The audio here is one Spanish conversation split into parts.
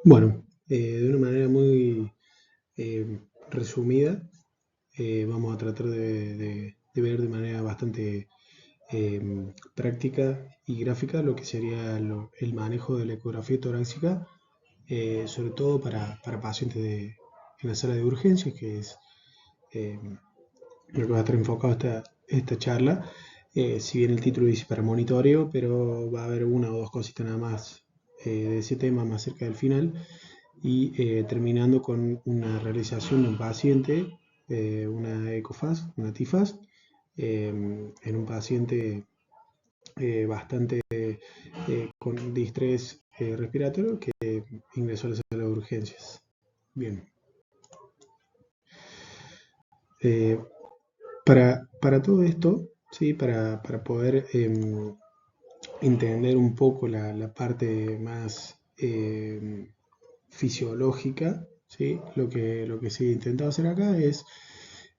Bueno, de una manera muy resumida, vamos a tratar de ver de manera bastante práctica y gráfica lo que sería el manejo de la ecografía torácica, sobre todo para pacientes en la sala de urgencias, que es eh, lo que va a estar enfocado esta charla. Si bien el título dice para monitoreo, pero va a haber una o dos cositas nada más de ese tema más cerca del final y terminando con una realización de un paciente, una ECOFAS, una TIFAS, en un paciente bastante con distrés respiratorio que ingresó a la sala de urgencias. Bien. Eh, para todo esto, ¿sí? Para poder entender un poco la parte más fisiológica, ¿sí? Lo que se ha intentado hacer acá es,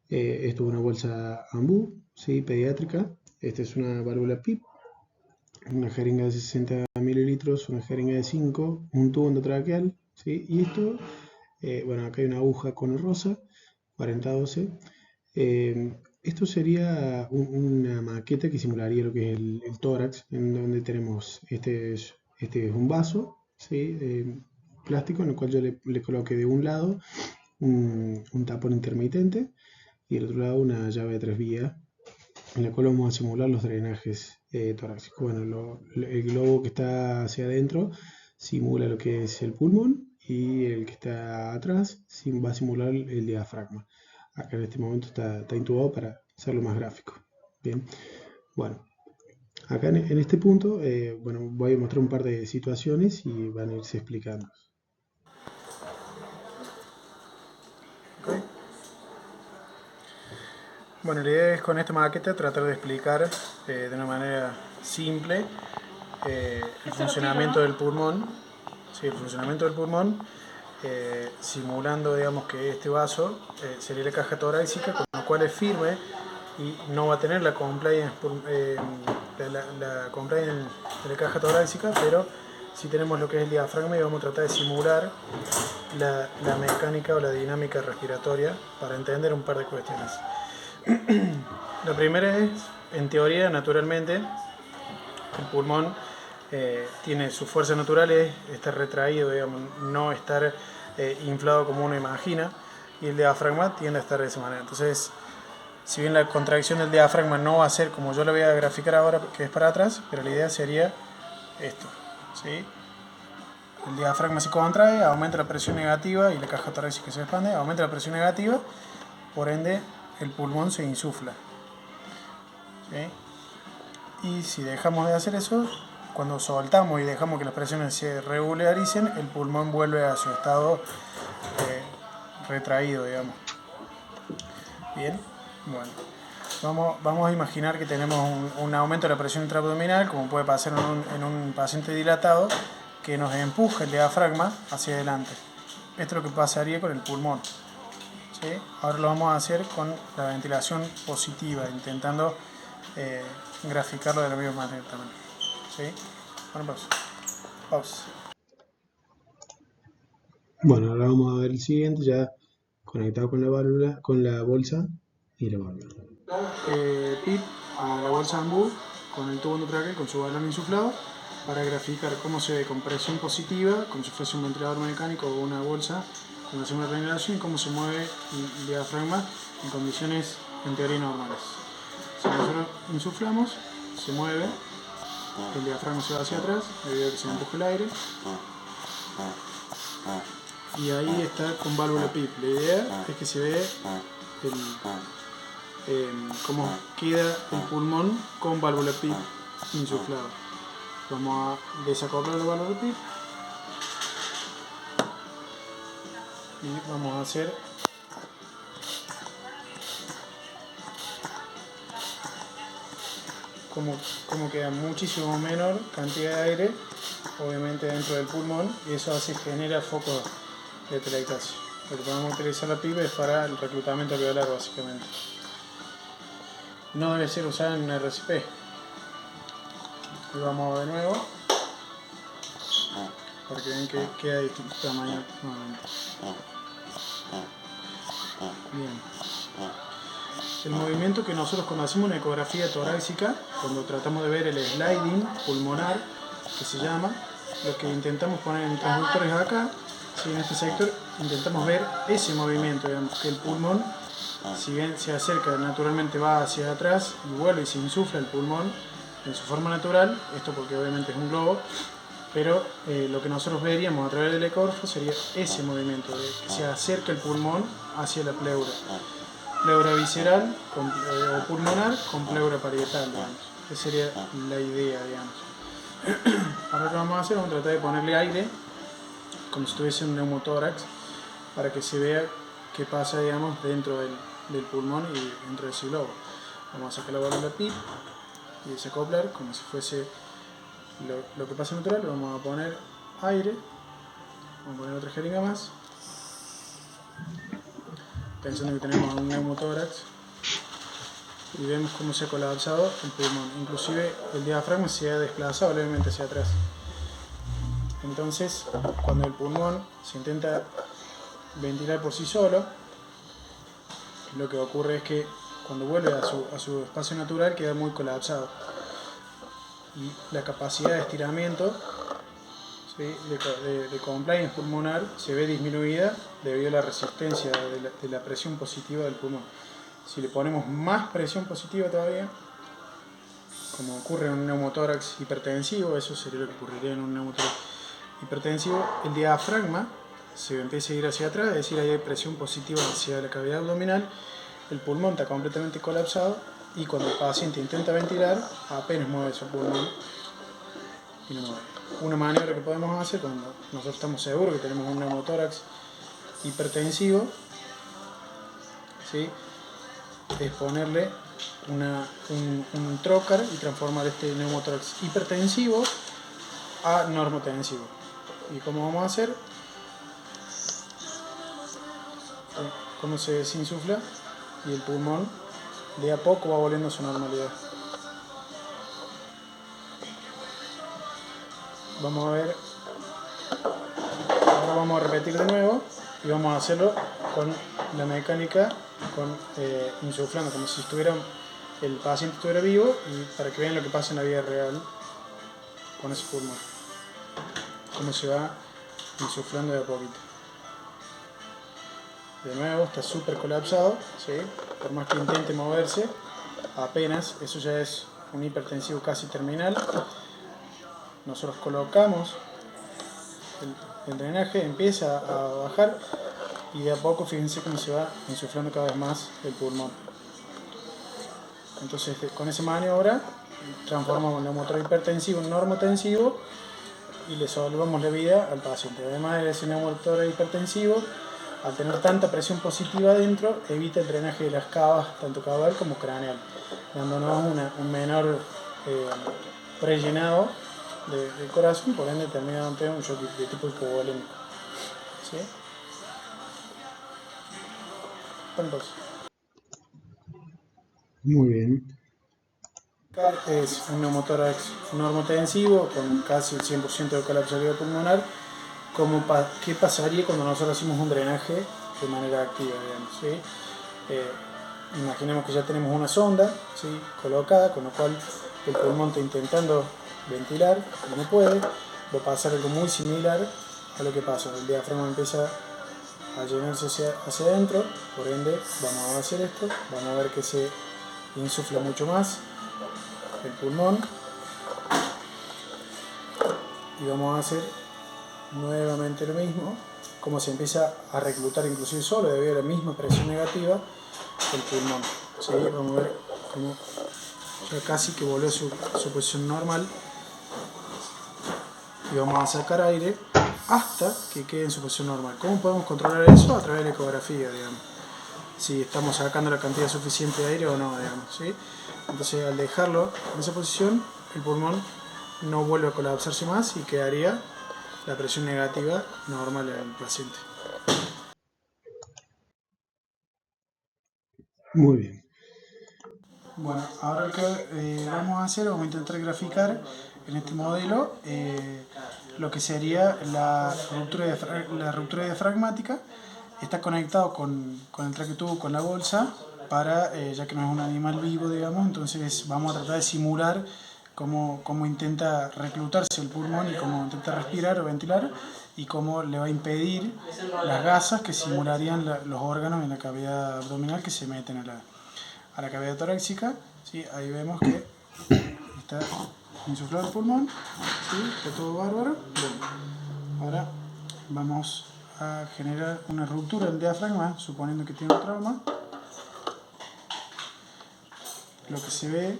esto es una bolsa AMBU, ¿sí? Pediátrica. Esta es una válvula PIP, una jeringa de 60 mililitros, una jeringa de 5, un tubo endotraqueal, ¿sí? Y esto, bueno, acá hay una aguja cono rosa, 40-12. Esto sería una maqueta que simularía lo que es el tórax, en donde tenemos, este es un vaso, ¿sí? Plástico, en el cual yo le coloqué de un lado un tapón intermitente y del otro lado una llave de 3 vías, en la cual vamos a simular los drenajes torácicos. Bueno, el globo que está hacia adentro simula lo que es el pulmón y el que está atrás va a simular el diafragma. Acá en este momento está intubado para hacerlo más gráfico. Bien, bueno, acá en este punto, bueno, voy a mostrar un par de situaciones y van a irse explicando. ¿Okay? Bueno, la idea es con esta maqueta tratar de explicar de una manera simple el funcionamiento del pulmón, sí, el funcionamiento del pulmón, simulando, digamos, que este vaso sería la caja torácica, con lo cual es firme y no va a tener la compliance, la compliance de la caja torácica, pero sí tenemos lo que es el diafragma y vamos a tratar de simular la mecánica o la dinámica respiratoria para entender un par de cuestiones. La primera es, en teoría, naturalmente, el pulmón tiene su fuerza natural, es estar retraído, digamos, no estar inflado como uno imagina, y el diafragma tiende a estar de esa manera. Entonces, si bien la contracción del diafragma no va a ser como yo lo voy a graficar ahora, que es para atrás, pero la idea sería esto, ¿sí? El diafragma se contrae, aumenta la presión negativa y la caja torácica se expande, aumenta la presión negativa, por ende el pulmón se insufla, ¿sí? Y si dejamos de hacer eso, cuando soltamos y dejamos que las presiones se regularicen, el pulmón vuelve a su estado retraído, digamos. Bien, bueno. Vamos a imaginar que tenemos un aumento de la presión intraabdominal, como puede pasar en un paciente dilatado, que nos empuja el diafragma hacia adelante. Esto es lo que pasaría con el pulmón, ¿sí? Ahora lo vamos a hacer con la ventilación positiva, intentando graficarlo de la misma manera también, ¿sí? Bueno, pausa. Pausa. Bueno, ahora vamos a ver el siguiente, ya conectado con la válvula, con la bolsa y la válvula. PIP a la bolsa de Ambú con el tubo endotraqueal con su balón insuflado para graficar cómo se ve con presión positiva, como si fuese un ventilador mecánico o una bolsa, cuando hacemos una regeneración, y cómo se mueve el diafragma en condiciones en teoría normales. Si nosotros insuflamos, se mueve, el diafragma se va hacia atrás debido a que se empuja el aire, y ahí está con válvula PIP. La idea es que se ve cómo queda el pulmón con válvula PIP insuflado. Vamos a desacoplar la válvula PIP y vamos a hacer como queda muchísimo menor cantidad de aire, obviamente dentro del pulmón, y eso genera focos de atelectasia. Lo que podemos utilizar la PIP es para el reclutamiento alveolar, básicamente. No debe ser usada en RCP. Y vamos de nuevo. para que vean que queda de distintos tamaños nuevamente. Bien. El movimiento que nosotros cuando hacemos una ecografía torácica, cuando tratamos de ver el sliding pulmonar, que se llama, lo que intentamos poner en transductores acá, ¿sí? En este sector, intentamos ver ese movimiento, digamos, que el pulmón, si bien se acerca, naturalmente va hacia atrás y vuelve y se insufla el pulmón en su forma natural, esto porque obviamente es un globo, pero lo que nosotros veríamos a través del ecógrafo sería ese movimiento, de que se acerca el pulmón hacia la pleura. Pleura visceral o pulmonar con pleura parietal, digamos. Esa sería la idea, digamos. Ahora lo que vamos a hacer, vamos a tratar de ponerle aire, como si estuviese un neumotórax, para que se vea qué pasa, digamos, dentro del pulmón y dentro de ese globo. Vamos a sacar la válvula PIP y desacoplar como si fuese lo que pasa natural. Vamos a poner aire, vamos a poner otra jeringa más, pensando que tenemos un neumotórax, y vemos cómo se ha colapsado el pulmón. Inclusive el diafragma se ha desplazado levemente hacia atrás. Entonces, cuando el pulmón se intenta ventilar por sí solo, lo que ocurre es que cuando vuelve a su espacio natural queda muy colapsado. Y la capacidad de estiramiento, ¿sí?, de compliance pulmonar se ve disminuida debido a la resistencia de la presión positiva del pulmón. Si le ponemos más presión positiva todavía, como ocurre en un neumotórax hipertensivo, eso sería lo que ocurriría en un neumotórax hipertensivo, el diafragma se empieza a ir hacia atrás, es decir, hay presión positiva hacia la cavidad abdominal, el pulmón está completamente colapsado y cuando el paciente intenta ventilar, apenas mueve su pulmón y no mueve. Una maniobra que podemos hacer cuando nosotros estamos seguros que tenemos un neumotórax hipertensivo, ¿sí?, es ponerle un trocar y transformar este neumotórax hipertensivo a normotensivo. ¿Y cómo vamos a hacer? Cómo se desinsufla y el pulmón de a poco va volviendo a su normalidad. Vamos a ver, ahora vamos a repetir de nuevo y vamos a hacerlo con la mecánica, insuflando como si el paciente estuviera vivo, y para que vean lo que pasa en la vida real con ese pulmón, cómo se va insuflando de a poquito. De nuevo está súper colapsado, ¿sí?, por más que intente moverse, apenas, eso ya es un hipertensivo casi terminal. Nosotros colocamos el drenaje, empieza a bajar y de a poco fíjense cómo se va insuflando cada vez más el pulmón. Entonces con esa maniobra transformamos el neumotórax hipertensivo en normotensivo y le salvamos la vida al paciente. Además de ese neumotórax hipertensivo, al tener tanta presión positiva adentro, evita el drenaje de las cavas, tanto caudal como craneal, dándonos un menor prellenado del corazón, por ende termina dando un shock de tipo hipovolémico. ¿Sí? Entonces, Muy bien. es un neumotórax normotensivo con casi el 100% de colapsabilidad pulmonar. ¿Qué pasaría cuando nosotros hacemos un drenaje de manera activa, digamos, ¿sí? Imaginemos que ya tenemos una sonda, ¿sí?, colocada, con lo cual el pulmón está intentando ventilar, pero no puede. Va a pasar algo muy similar a lo que pasa. El diafragma empieza a llenarse hacia adentro, por ende vamos a hacer esto, vamos a ver que se insufla mucho más el pulmón y vamos a hacer nuevamente lo mismo, como se empieza a reclutar inclusive solo debido a la misma presión negativa el pulmón. ¿Sí? Vamos a ver cómo ya casi que volvió a su posición normal y vamos a sacar aire hasta que quede en su posición normal. ¿Cómo podemos controlar eso? A través de la ecografía, digamos, si estamos sacando la cantidad suficiente de aire o no, digamos, ¿sí? Entonces al dejarlo en esa posición, el pulmón no vuelve a colapsarse más y quedaría la presión negativa normal en el paciente. Muy bien. Bueno, ahora lo que vamos a hacer, vamos a intentar graficar en este modelo lo que sería la ruptura diafragmática. Está conectado con el traquetubo, con la bolsa, para, ya que no es un animal vivo, digamos, entonces vamos a tratar de simular cómo intenta reclutarse el pulmón y cómo intenta respirar o ventilar y cómo le va a impedir las gasas que simularían los órganos en la cavidad abdominal que se meten a la cavidad torácica. ¿Sí? Ahí vemos que está insuflado el pulmón, ¿sí? Está todo bárbaro. Bueno, ahora vamos a generar una ruptura del diafragma, suponiendo que tiene un trauma. Lo que se ve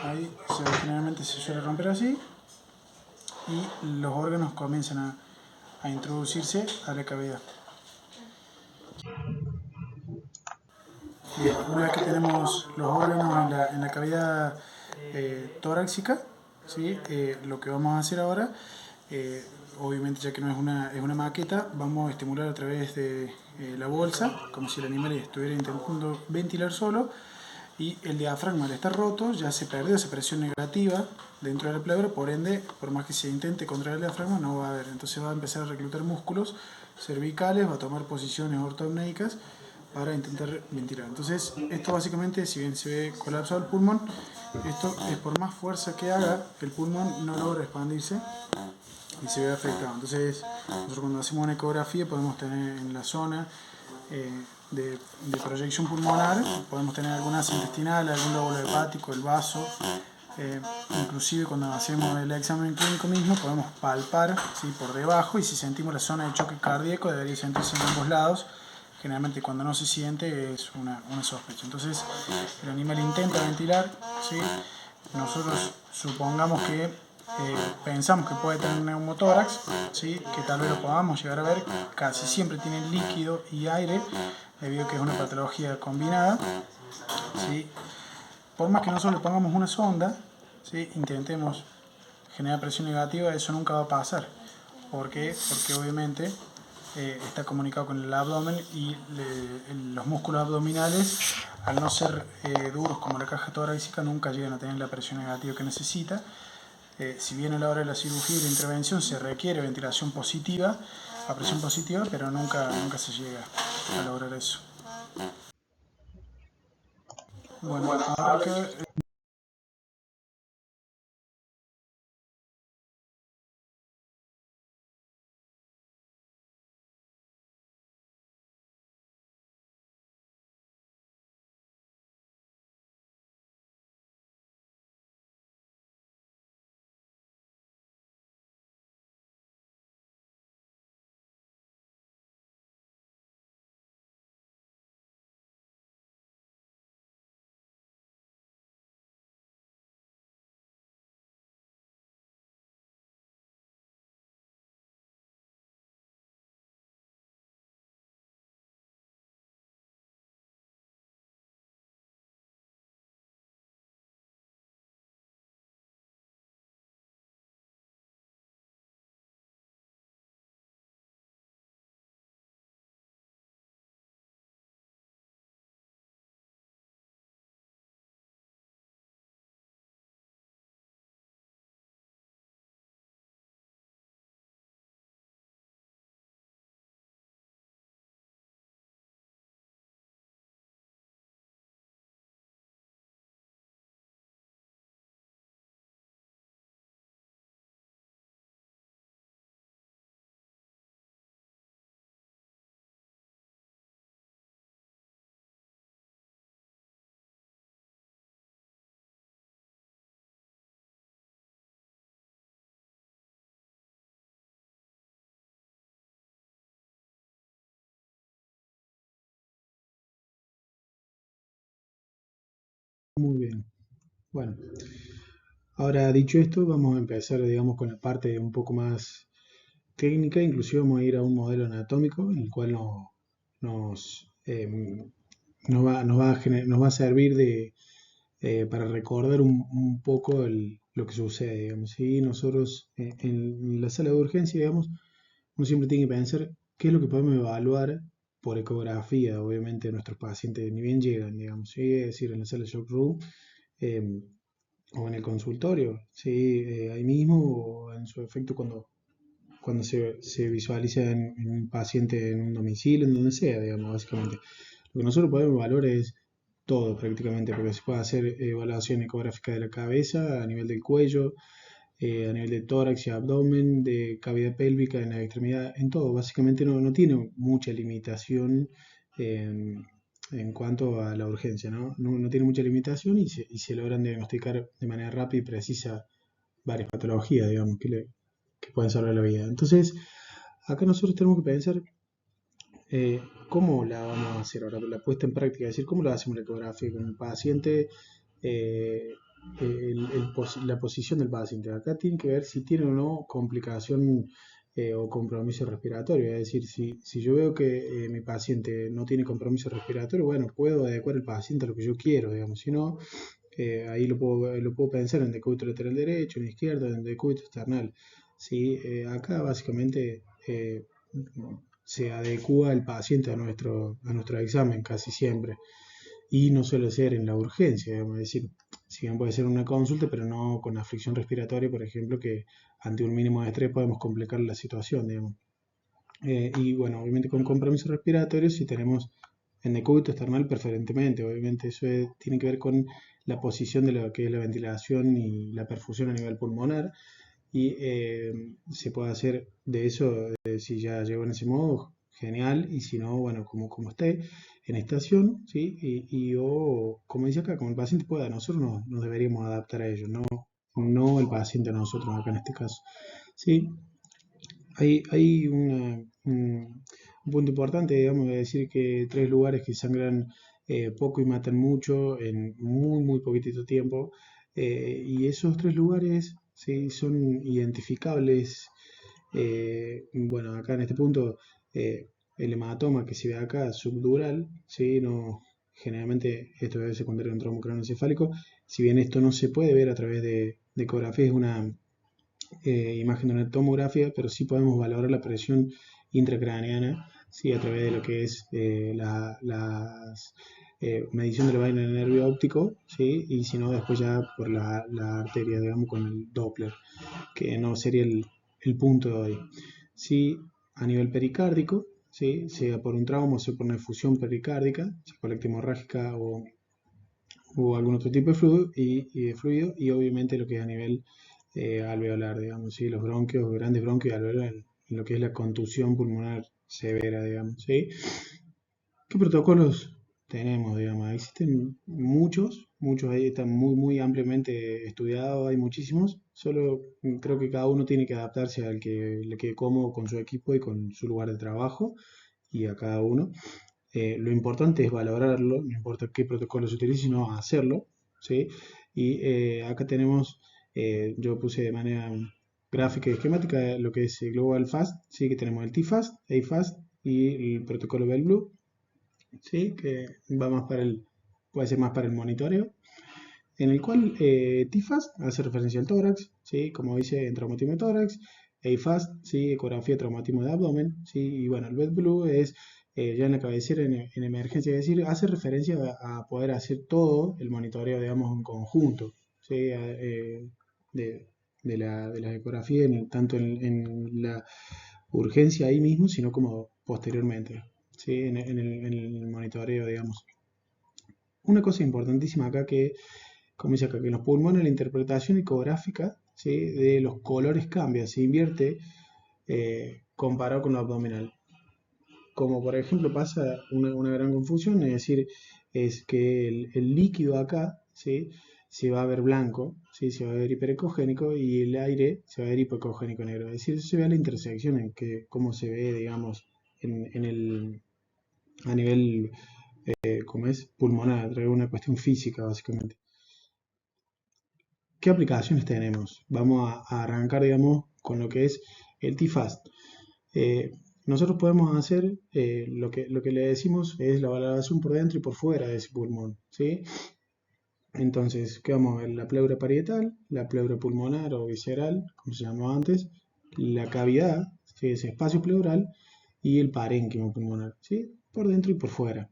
ahí, generalmente se suele romper así y los órganos comienzan a introducirse a la cavidad. Bien, una vez que tenemos los órganos en la cavidad torácica, ¿sí? Lo que vamos a hacer ahora, obviamente ya que no es una maqueta, vamos a estimular a través de la bolsa, como si el animal estuviera intentando ventilar solo, y el diafragma al estar roto ya se perdió esa presión negativa dentro de la pleura, por ende, por más que se intente contraer el diafragma, no va a haber. Entonces va a empezar a reclutar músculos cervicales, va a tomar posiciones ortoapnéicas para intentar ventilar. Entonces, esto básicamente, si bien se ve colapsado el pulmón, esto es por más fuerza que haga, el pulmón no logra expandirse y se ve afectado. Entonces, nosotros cuando hacemos una ecografía podemos tener en la zona de proyección pulmonar, podemos tener alguna asa intestinal, algún lóbulo hepático, el vaso. Inclusive cuando hacemos el examen clínico mismo podemos palpar, ¿sí? Por debajo, y si sentimos la zona de choque cardíaco debería sentirse en ambos lados. Generalmente cuando no se siente es una sospecha. Entonces el animal intenta ventilar, ¿sí? Nosotros supongamos que pensamos que puede tener neumotórax, ¿sí? Que tal vez lo podamos llegar a ver, casi siempre tiene líquido y aire, debido a que es una patología combinada, ¿sí? Por más que nosotros le pongamos una sonda, ¿sí? Intentemos generar presión negativa, eso nunca va a pasar. ¿Por qué? Porque obviamente está comunicado con el abdomen y los músculos abdominales, al no ser duros como la caja torácica, nunca llegan a tener la presión negativa que necesita. Si bien a la hora de la cirugía y la intervención se requiere ventilación positiva, a presión positiva, pero nunca se llega a lograr eso. Bueno, ahora que Muy bien. Bueno, ahora dicho esto, vamos a empezar, digamos, con la parte un poco más técnica. Inclusive vamos a ir a un modelo anatómico en el cual nos va a servir para recordar un poco lo que sucede, digamos. ¿Sí? Nosotros en la sala de urgencia, digamos, uno siempre tiene que pensar qué es lo que podemos evaluar por ecografía, obviamente, de nuestros pacientes, ni bien llegan, digamos. ¿Sí? Es decir, en la sala de shock room, eh, o en el consultorio, ¿sí? Ahí mismo o en su efecto cuando se visualiza en un paciente en un domicilio, en donde sea, digamos, básicamente. Lo que nosotros podemos evaluar es todo prácticamente, porque se puede hacer evaluación ecográfica de la cabeza, a nivel del cuello, a nivel de tórax y abdomen, de cavidad pélvica en la extremidad, en todo. Básicamente no tiene mucha limitación en cuanto a la urgencia, ¿no? No tiene mucha limitación y se logran diagnosticar de manera rápida y precisa varias patologías, digamos, que pueden salvar la vida. Entonces, acá nosotros tenemos que pensar cómo la vamos a hacer ahora, la puesta en práctica, es decir, cómo la hacemos la ecografía con el paciente, eh, la posición del paciente. Acá tiene que ver si tiene o no complicación o compromiso respiratorio. Es decir, si yo veo que mi paciente no tiene compromiso respiratorio, bueno, puedo adecuar el paciente a lo que yo quiero, digamos. Si no, ahí lo puedo pensar en decúbito lateral derecho, en izquierdo, en decúbito external. ¿Sí? Acá básicamente se adecua el paciente a nuestro examen casi siempre y no suele ser en la urgencia, digamos, es decir, si bien puede ser una consulta, pero no con aflicción respiratoria, por ejemplo, que ante un mínimo de estrés podemos complicar la situación, digamos. Y bueno, obviamente con compromiso respiratorio, si tenemos en decúbito external preferentemente, obviamente tiene que ver con la posición de lo que es la ventilación y la perfusión a nivel pulmonar, y se puede hacer de eso, si ya llegó en ese modo, genial, y si no, bueno, como esté en estación, ¿sí? O, como dice acá, como el paciente pueda, nosotros nos deberíamos adaptar a ello, no el paciente a nosotros acá en este caso. ¿Sí? Hay un punto importante, digamos, de decir que tres lugares que sangran poco y matan mucho en muy poquitito tiempo. Y esos tres lugares sí, son identificables. Bueno, acá en este punto, el hematoma que se ve acá, subdural, ¿sí? No, generalmente esto es secundario a un trauma craneoencefálico. Si bien esto no se puede ver a través de ecografía, es una imagen de una tomografía, pero sí podemos valorar la presión intracraneana, ¿sí? A través de lo que es las medición de la vaina del nervio óptico, ¿sí? Y si no, después ya por la arteria, digamos, con el Doppler, que no sería el punto de hoy. Sí, a nivel pericárdico, ¿sí? Sea por un trauma o sea por una efusión pericárdica, sea colecta hemorrágica o algún otro tipo de fluido, y obviamente lo que es a nivel alveolar, digamos, ¿sí? Los bronquios, grandes bronquios alveolar, en lo que es la contusión pulmonar severa, digamos, ¿sí? ¿Qué protocolos tenemos, digamos? Existen muchos ahí están muy ampliamente estudiados, hay muchísimos, solo creo que cada uno tiene que adaptarse al que le quede cómodo con su equipo y con su lugar de trabajo y a cada uno. Lo importante es valorarlo, no importa qué protocolo se utilice, sino hacerlo, ¿sí? Y acá tenemos, yo puse de manera gráfica y esquemática lo que es el Global Fast, ¿sí? Que tenemos el T-Fast, A-Fast y el protocolo Bell Blue, ¿sí? Que va más puede ser más para el monitoreo, en el cual T-Fast hace referencia al tórax, ¿sí? Como dice, en traumatismo de tórax, A-Fast, ¿sí? Ecografía, traumatismo de abdomen, ¿sí? Y bueno, el Bed Blue es ya en la cabecera en emergencia, es decir, hace referencia a poder hacer todo el monitoreo, digamos, en conjunto, ¿sí? De, de la ecografía, tanto en la urgencia ahí mismo, sino como posteriormente, ¿sí? En el monitoreo, digamos. Una cosa importantísima acá que como dice acá, que en los pulmones la interpretación ecográfica, ¿sí? De los colores cambia, se invierte comparado con lo abdominal. Como por ejemplo pasa una gran confusión, es decir, es que el líquido acá, ¿sí? Se va a ver blanco, ¿sí? Se va a ver hiperecogénico y el aire se va a ver hipoecogénico negro. Es decir, se ve la intersección en que cómo se ve, digamos, a nivel, como es, pulmonar, una cuestión física básicamente. ¿Qué aplicaciones tenemos? Vamos a arrancar, digamos, con lo que es el T-Fast. Eh, Nosotros podemos hacer lo que le decimos es la valoración por dentro y por fuera de ese pulmón, ¿sí? Entonces, ¿qué vamos a ver? La pleura parietal, la pleura pulmonar o visceral, como se llamaba antes, la cavidad, que es espacio pleural, y el parénquimo pulmonar, ¿sí? Por dentro y por fuera.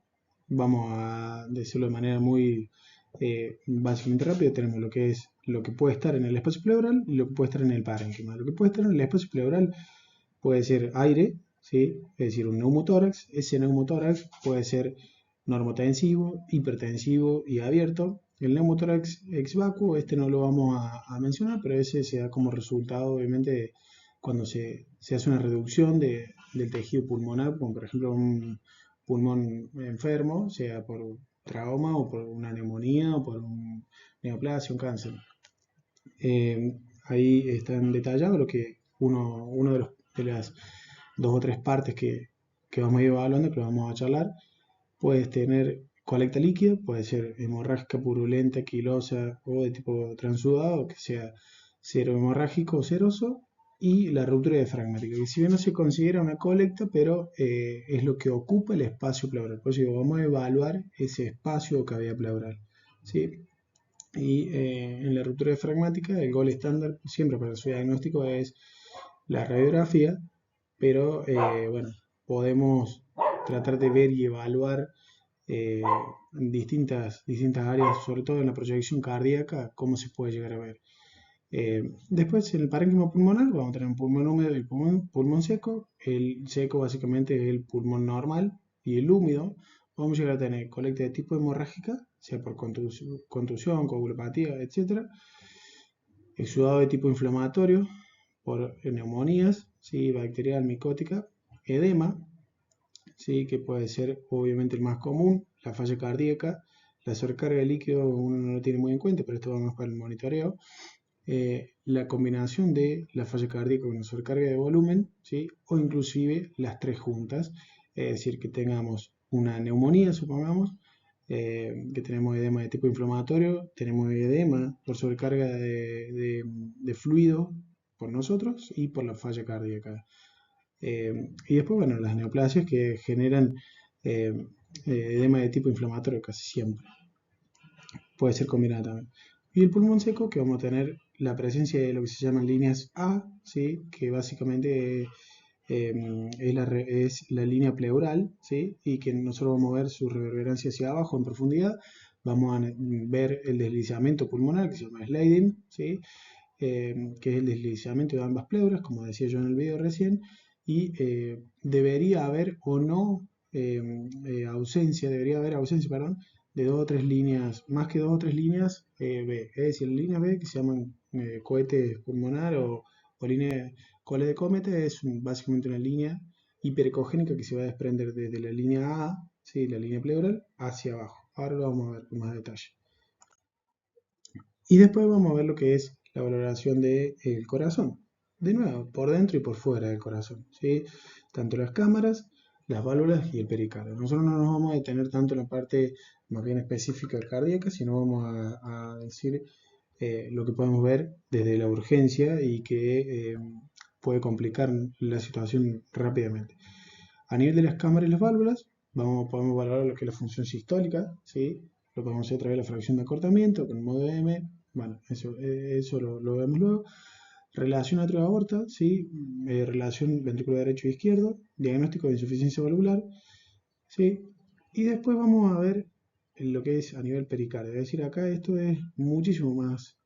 Vamos a decirlo de manera muy básicamente rápido, tenemos lo que es lo que puede estar en el espacio pleural y lo que puede estar en el parénquima. Lo que puede estar en el espacio pleural puede ser aire, ¿sí? Es decir, un neumotórax. Ese neumotórax puede ser normotensivo, hipertensivo y abierto. El neumotórax ex vacuo, este no lo vamos a mencionar, pero ese se da como resultado, obviamente, cuando se hace una reducción del tejido pulmonar, como por ejemplo un pulmón enfermo, sea por trauma o por una neumonía o por un neoplasia, un cáncer. Ahí están detallados lo que uno de las dos o tres partes que vamos a ir evaluando, que lo vamos a charlar. Puedes tener colecta líquida, puede ser hemorrágica, purulenta, quilosa o de tipo transudado, que sea cero hemorrágico o seroso, y la ruptura diafragmática, que si bien no se considera una colecta, pero es lo que ocupa el espacio pleural. Por eso digo, vamos a evaluar ese espacio o cavidad pleural, ¿sí? Y en la ruptura diafragmática, el gol estándar siempre para su diagnóstico es la radiografía, pero bueno, podemos tratar de ver y evaluar eh, distintas áreas, sobre todo en la proyección cardíaca, cómo se puede llegar a ver. Después, en el parénquima pulmonar, vamos a tener un pulmón húmedo y el pulmón seco. El seco básicamente es el pulmón normal y el húmedo. Vamos a llegar a tener colecta de tipo hemorrágica, sea por contusión, coagulopatía, etc. Exudado de tipo inflamatorio por neumonías, ¿sí? Bacterial, micótica. Edema, ¿sí? Que puede ser obviamente el más común. La falla cardíaca. La sobrecarga de líquido uno no lo tiene muy en cuenta, pero esto va más para el monitoreo. La combinación de la falla cardíaca con la sobrecarga de volumen, ¿sí? O inclusive las tres juntas, es decir, que tengamos una neumonía, supongamos, que tenemos edema de tipo inflamatorio, tenemos edema por sobrecarga de fluido por nosotros y por la falla cardíaca. Y después, bueno, las neoplasias que generan eh, edema de tipo inflamatorio casi siempre. Puede ser combinada también. Y el pulmón seco, que vamos a tener la presencia de lo que se llaman líneas A, ¿sí? Que básicamente es la línea pleural, ¿sí? Y que nosotros vamos a ver su reverberancia hacia abajo en profundidad. Vamos a ver el deslizamiento pulmonar, que se llama sliding, ¿sí? Que es el deslizamiento de ambas pleuras, como decía yo en el video recién, y debería haber o no debería haber ausencia, perdón, de dos o tres líneas, más que dos o tres líneas B, es decir, líneas B que se llaman cohete pulmonar o línea cola de cometa, es básicamente una línea hiperecogénica que se va a desprender desde la línea A, ¿sí? La línea pleural, hacia abajo. Ahora lo vamos a ver con más detalle. Y después vamos a ver lo que es la valoración del corazón. De nuevo, por dentro y por fuera del corazón, ¿sí? Tanto las cámaras, las válvulas y el pericardio. Nosotros no nos vamos a detener tanto en la parte más bien específica cardíaca, sino vamos a decir lo que podemos ver desde la urgencia y que puede complicar la situación rápidamente. A nivel de las cámaras y las válvulas, podemos valorar lo que es la función sistólica, ¿sí? Lo podemos hacer a través de la fracción de acortamiento con el modo M. Bueno, eso lo vemos luego. Relación aorta, ¿sí? Relación ventrículo derecho e izquierdo. Diagnóstico de insuficiencia valvular, ¿sí? Y después vamos a ver lo que es a nivel pericardio. Es decir, acá esto es muchísimo más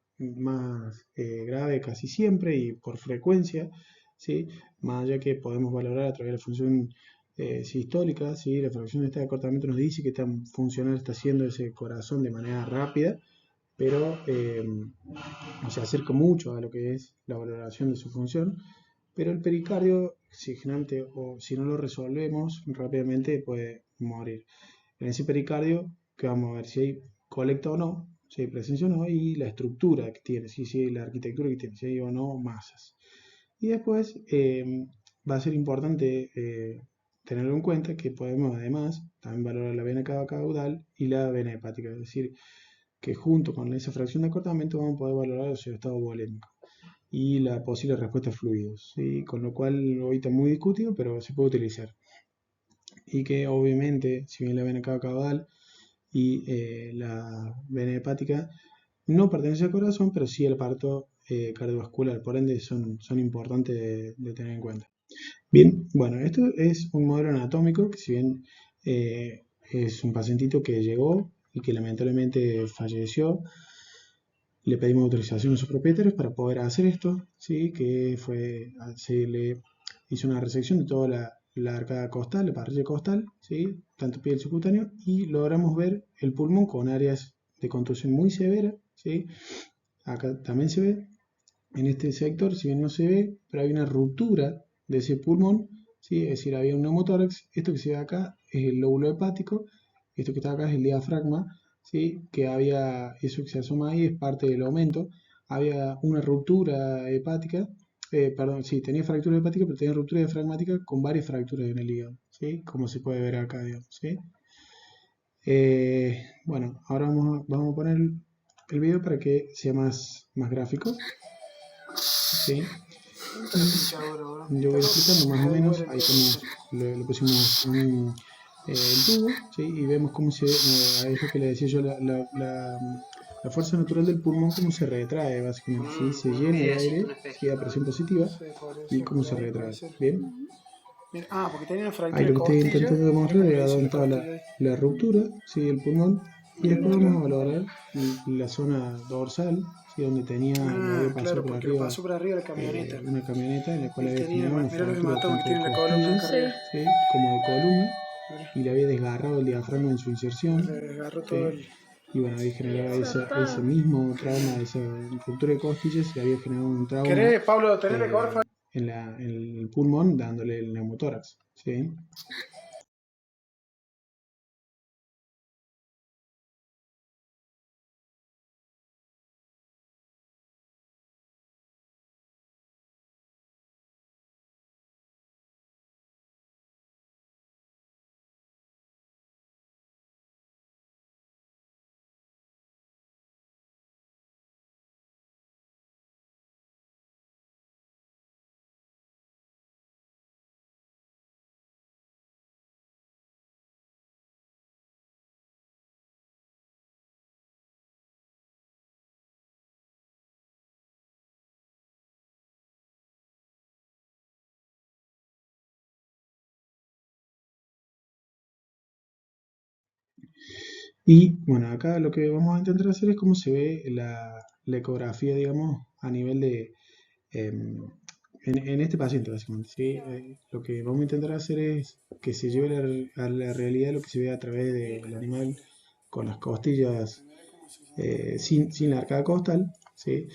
grave casi siempre y por frecuencia, ¿sí? Más allá que podemos valorar a través de la función sistólica, ¿sí? La fracción de este acortamiento nos dice que tan funcional está haciendo ese corazón de manera rápida, pero se acerca mucho a lo que es la valoración de su función. Pero el pericardio, si generalmente o si no lo resolvemos rápidamente, puede morir. En ese pericardio, que vamos a ver si hay colecta o no, si hay presencia o no, y la estructura que tiene, si hay la arquitectura que tiene, si hay o no masas. Y después va a ser importante tenerlo en cuenta que podemos además también valorar la vena cava caudal y la vena hepática, es decir, que junto con esa fracción de acortamiento vamos a poder valorar el estado volémico y la posible respuesta a fluidos, ¿sí? Con lo cual hoy está muy discutido, pero se puede utilizar. Y que obviamente, si bien la vena cava caudal y la vena hepática no pertenece al corazón, pero sí al aparato cardiovascular, por ende son importantes de tener en cuenta. Bien, bueno, esto es un modelo anatómico que si bien es un pacientito que llegó y que lamentablemente falleció. Le pedimos autorización a sus propietarios para poder hacer esto, ¿sí? Que se le hizo una resección de toda la arcada costal, la parrilla costal, ¿sí? Tanto piel subcutáneo, y logramos ver el pulmón con áreas de contusión muy severa, ¿sí? Acá también se ve, en este sector, si bien no se ve, pero hay una ruptura de ese pulmón, ¿sí? Es decir, había un neumotórax. Esto que se ve acá es el lóbulo hepático, esto que está acá es el diafragma, ¿sí? Que había, eso que se asoma ahí es parte del aumento, había una ruptura hepática, perdón, sí, tenía fractura hepática, pero tenía ruptura diafragmática con varias fracturas en el hígado, ¿sí? Como se puede ver acá, digamos, ¿sí? Bueno, ahora vamos a poner el video para que sea más gráfico, ¿sí? Y yo voy explicando más o menos, ahí le pusimos el tubo, ¿sí? Y vemos cómo es lo que le decía yo, la fuerza natural del pulmón, cómo se retrae, básicamente, ¿sí? Se llena de aire, ¿sí? A presión positiva, y cómo se retrae, ¿bien? Porque tenía una fractura Ahí de lo que estoy costilla. intentando demostrar era dónde estaba la ruptura, ¿sí? Del pulmón, y después vamos a valorar la zona dorsal, ¿sí? Donde le había pasado por Porque lo arriba pasó por arriba la camioneta. una camioneta en la cual había generado una Mirá lo que fractura mató, tanto de tiene la columna costillas, acá arriba. ¿sí? Como de columna, y le había desgarrado el diafragma en su inserción, Le desgarró todo ¿sí? Y bueno, había generado ese mismo trauma, esa ruptura de costillas, le había generado un trauma ¿Querés, Pablo, tener que comer? en el pulmón, dándole el neumotórax, ¿sí? Y bueno, acá lo que vamos a intentar hacer es cómo se ve la ecografía, digamos, a nivel de, em, en este paciente, básicamente, ¿sí? Lo que vamos a intentar hacer es que se lleve a la realidad lo que se ve a través del animal con las costillas sin la arcada costal, ¿sí?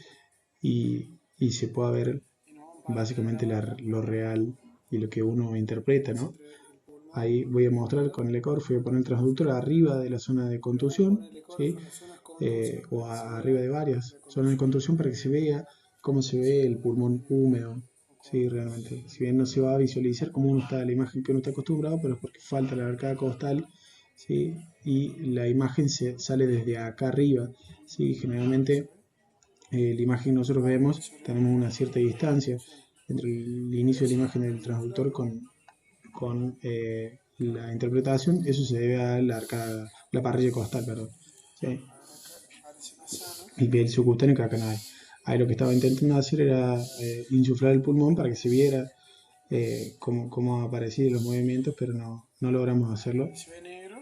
Y se pueda ver básicamente lo real y lo que uno interpreta, ¿no? Ahí voy a mostrar con el ecógrafo, voy a poner el transductor arriba de la zona de contusión, ¿sí? Arriba de varias zonas de contusión para que se vea cómo se ve el pulmón húmedo, ¿sí? Realmente. Si bien no se va a visualizar como uno está, la imagen que uno está acostumbrado, pero es porque falta la arcada costal, ¿sí? Y la imagen sale desde acá arriba, ¿sí? Generalmente la imagen que nosotros vemos, tenemos una cierta distancia entre el inicio de la imagen del transductor con la interpretación. Eso se debe a la parrilla costal, perdón, ¿sí? Y piel subcutánea que acá no hay. Ahí lo que estaba intentando hacer era insuflar el pulmón para que se viera cómo aparecían los movimientos, pero no logramos hacerlo. Se ve negro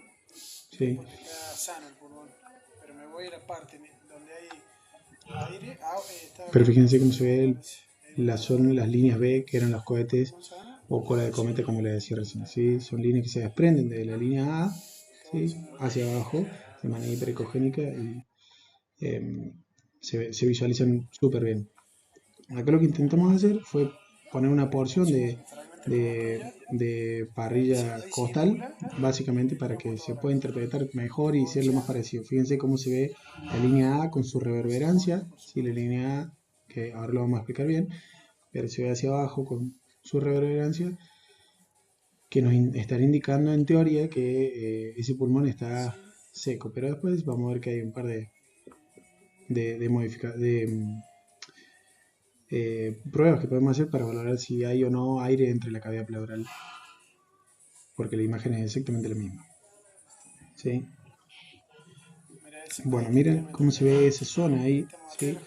Sí. porque está sano el pulmón. Pero me voy a la parte donde hay aire. Pero fíjense cómo se ve son las líneas B, que eran los cohetes, o cola de cometa, como le decía recién, ¿sí? Son líneas que se desprenden de la línea A, ¿sí? Hacia abajo de manera hiperecogénica y se visualizan súper bien. Acá lo que intentamos hacer fue poner una porción de parrilla costal, básicamente para que se pueda interpretar mejor y ser lo más parecido. Fíjense cómo se ve la línea A con su reverberancia, ¿sí? La línea A, que ahora lo vamos a explicar bien, pero se ve hacia abajo con su reverberancia, que nos estará indicando en teoría que ese pulmón está seco, pero después vamos a ver que hay un par de pruebas que podemos hacer para valorar si hay o no aire entre la cavidad pleural, porque la imagen es exactamente la misma, ¿sí? Bueno, miren cómo se ve esa zona ahí, ¿sí?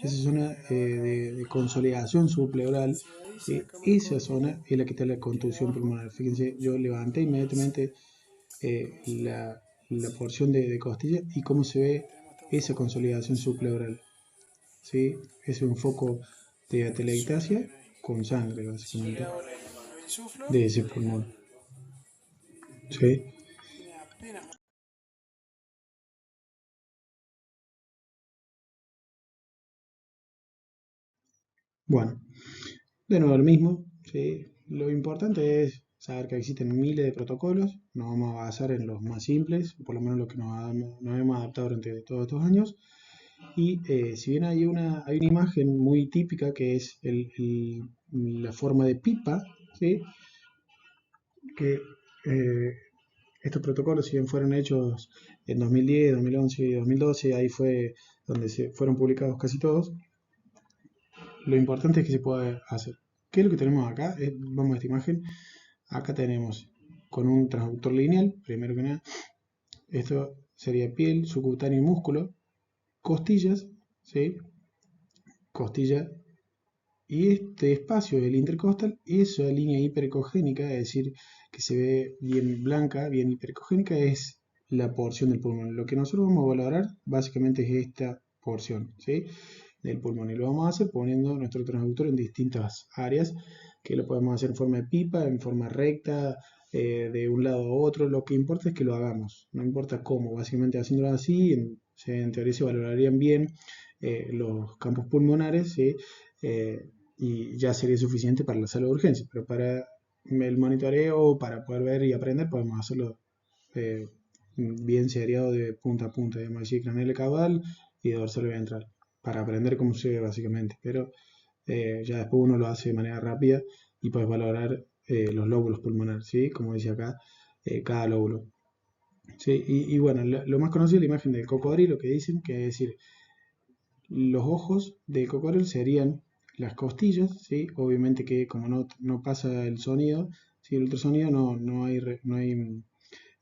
Esa zona de consolidación subpleural, ¿sí? Esa zona es la que está la contusión pulmonar. Fíjense, yo levanté inmediatamente la porción de costilla y cómo se ve esa consolidación subpleural. ¿Sí? Es un foco de atelectasia con sangre, básicamente, de ese pulmón. ¿Sí? Bueno, de nuevo lo mismo. ¿Sí? Lo importante es saber que existen miles de protocolos. Nos vamos a basar en los más simples, por lo menos los que nos hemos adaptado durante todos estos años. Y si bien hay una imagen muy típica que es la forma de pipa, ¿sí? Que estos protocolos, si bien fueron hechos en 2010, 2011 y 2012, ahí fue donde se fueron publicados casi todos, lo importante es que se pueda hacer. ¿Qué es lo que tenemos acá? Vamos a esta imagen. Acá tenemos con un transductor lineal, primero que nada, esto sería piel, subcutáneo y músculo, costillas, ¿sí? Costilla. Y este espacio del intercostal, esa línea hiperecogénica, es decir, que se ve bien blanca, bien hiperecogénica, es la porción del pulmón. Lo que nosotros vamos a valorar básicamente es esta porción, ¿sí? Del pulmón. Y lo vamos a hacer poniendo nuestro transductor en distintas áreas, que lo podemos hacer en forma de pipa, en forma recta, de un lado a otro. Lo que importa es que lo hagamos, no importa cómo. Básicamente haciéndolo así, en teoría se valorarían bien los campos pulmonares, ¿sí? Y ya sería suficiente para la sala de urgencias, pero para el monitoreo, para poder ver y aprender, podemos hacerlo eh, bien seriado de punta a punta, digamos así, craneal y caudal y dorsal y ventral, para aprender cómo se ve básicamente, pero ya después uno lo hace de manera rápida y puedes valorar los lóbulos pulmonares, ¿sí? Como dice acá, cada lóbulo. ¿Sí? Y bueno, lo más conocido es la imagen del cocodrilo que dicen, que es decir, los ojos del cocodrilo serían las costillas, ¿sí? Obviamente que como no pasa el sonido, ¿sí? El ultrasonido no hay, no hay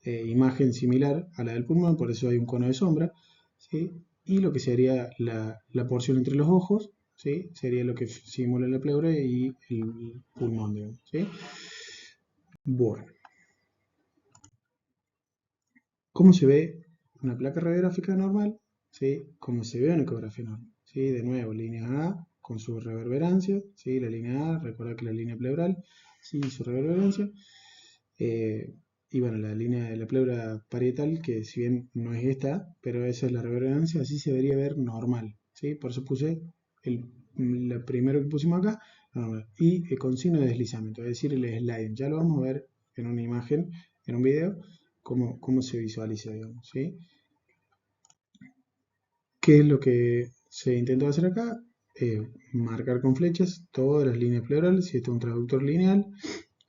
imagen similar a la del pulmón, por eso hay un cono de sombra, ¿sí? Y lo que sería la porción entre los ojos, ¿sí? Sería lo que simula la pleura y el pulmón, digamos, ¿sí? Bueno, ¿cómo se ve una placa radiográfica normal? ¿Sí? Como se ve una ecografía normal, ¿sí? De nuevo, línea A con su reverberancia, ¿sí? La línea A, recuerda que la línea pleural, ¿sí? Su reverberancia. Eh, y bueno, la línea de la pleura parietal, que si bien no es esta, pero esa es la reverberancia, así se debería ver normal, ¿sí? Por eso puse la primero que pusimos acá, normal. Y con signo de deslizamiento, es decir, el sliding. Ya lo vamos a ver en una imagen, en un video, cómo se visualiza, digamos, ¿sí? ¿Qué es lo que se intentó hacer acá? Marcar con flechas todas las líneas pleurales, si este es un traductor lineal,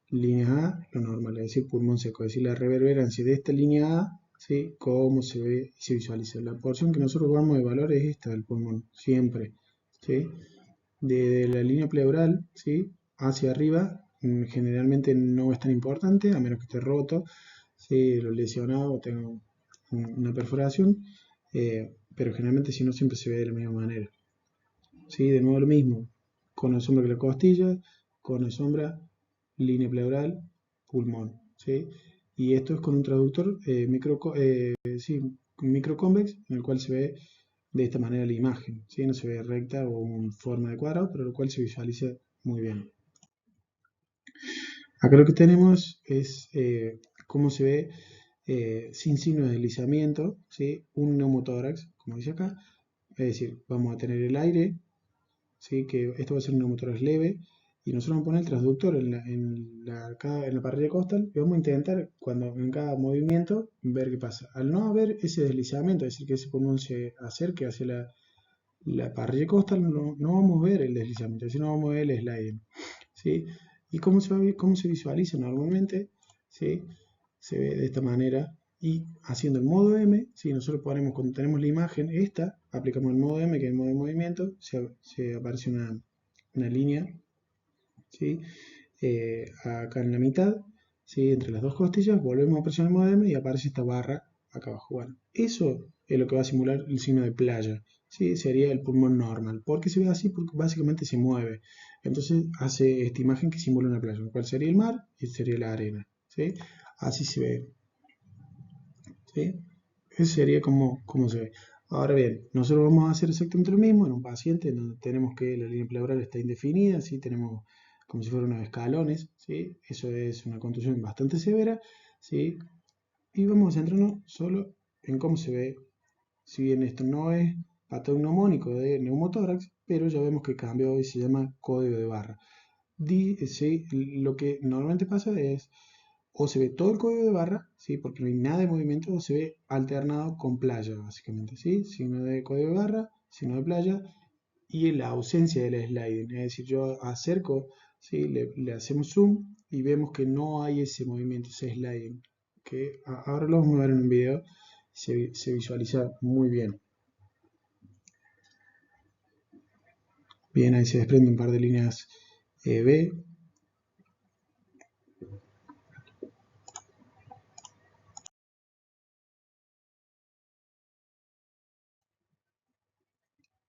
línea A, lo normal, es decir, pulmón seco, es decir, la reverberancia de esta línea A, ¿sí? Cómo se ve y se visualiza. La porción que nosotros vamos a evaluar es esta del pulmón, siempre, ¿sí? De la línea pleural, ¿sí? Hacia arriba, generalmente no es tan importante, a menos que esté roto, ¿sí? Lo lesionado o tenga una perforación, pero generalmente si no siempre se ve de la misma manera. ¿Sí? De nuevo lo mismo, cono sombra que la costilla, cono sombra, línea pleural, pulmón, ¿sí? Y esto es con un traductor sí, microconvex, en el cual se ve de esta manera la imagen, ¿sí? No se ve recta o en forma de cuadrado, pero lo cual se visualiza muy bien. Acá lo que tenemos es cómo se ve sin signo de deslizamiento, ¿sí? Un neumotórax, como dice acá, es decir, vamos a tener el aire, ¿sí? Que esto va a ser un neumotórax leve, y nosotros vamos a poner el transductor en la parrilla costal y vamos a intentar, cuando en cada movimiento, ver qué pasa. Al no haber ese deslizamiento, es decir, que ese pulmón se acerque hacia la parrilla costal, no vamos a ver el deslizamiento, sino vamos a ver el sliding, ¿sí? ¿Y cómo se visualiza normalmente? ¿Sí? Se ve de esta manera. Y haciendo el modo M, si nosotros ponemos, cuando tenemos la imagen esta, aplicamos el modo M, que es el modo de movimiento, se aparece una línea, ¿sí? Acá en la mitad, ¿sí? Entre las dos costillas, volvemos a presionar el modo M y aparece esta barra acá abajo. Bueno, eso es lo que va a simular el signo de playa, ¿sí? Sería el pulmón normal. ¿Por qué se ve así? Porque básicamente se mueve. Entonces hace esta imagen que simula una playa, cuál sería el mar y sería la arena, ¿sí? Así se ve. ¿sí? Eso sería como se ve. Ahora bien, nosotros vamos a hacer exactamente lo mismo en un paciente donde tenemos que la línea pleural está indefinida, ¿sí? Tenemos como si fueran unos escalones, ¿sí? Eso es una contusión bastante severa, ¿sí? Y vamos a centrarnos solo en cómo se ve. Si bien esto no es patrón mnemónico de neumotórax, pero ya vemos que cambió y se llama código de barra. Sí, lo que normalmente pasa es o se ve todo el código de barra, ¿sí? Porque no hay nada de movimiento, o se ve alternado con playa, básicamente, ¿sí? Signo de código de barra, signo de playa y la ausencia del sliding. Es decir, yo acerco, ¿sí? Le hacemos zoom y vemos que no hay ese movimiento, ese sliding. Que ahora lo vamos a ver en un video, se visualiza muy bien. Bien, ahí se desprende un par de líneas B.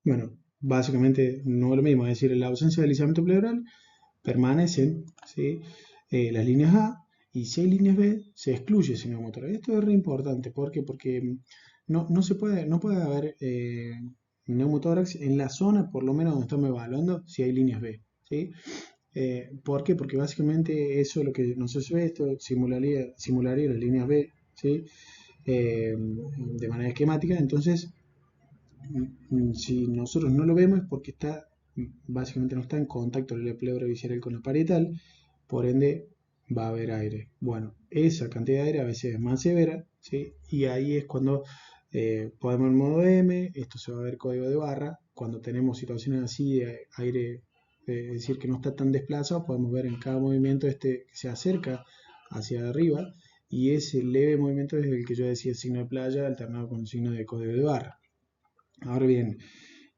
Bueno, básicamente no es lo mismo, es decir, en la ausencia del deslizamiento pleural permanecen, ¿sí? Las líneas A, y si hay líneas B, se excluye ese neumotórax. Esto es re importante, ¿por qué? Porque no puede haber neumotórax en la zona, por lo menos donde estamos evaluando, si hay líneas B, ¿sí? ¿Por qué? Porque básicamente eso es lo que no se ve, esto simularía las líneas B, ¿sí? De manera esquemática. Entonces, si nosotros no lo vemos es porque básicamente no está en contacto la pleura visceral con la parietal, por ende va a haber aire. Bueno, esa cantidad de aire a veces es más severa, ¿sí? Y ahí es cuando podemos en modo M, esto se va a ver código de barra. Cuando tenemos situaciones así de aire, es decir, que no está tan desplazado, podemos ver en cada movimiento que se acerca hacia arriba, y ese leve movimiento es el que yo decía signo de playa alternado con el signo de código de barra. Ahora bien,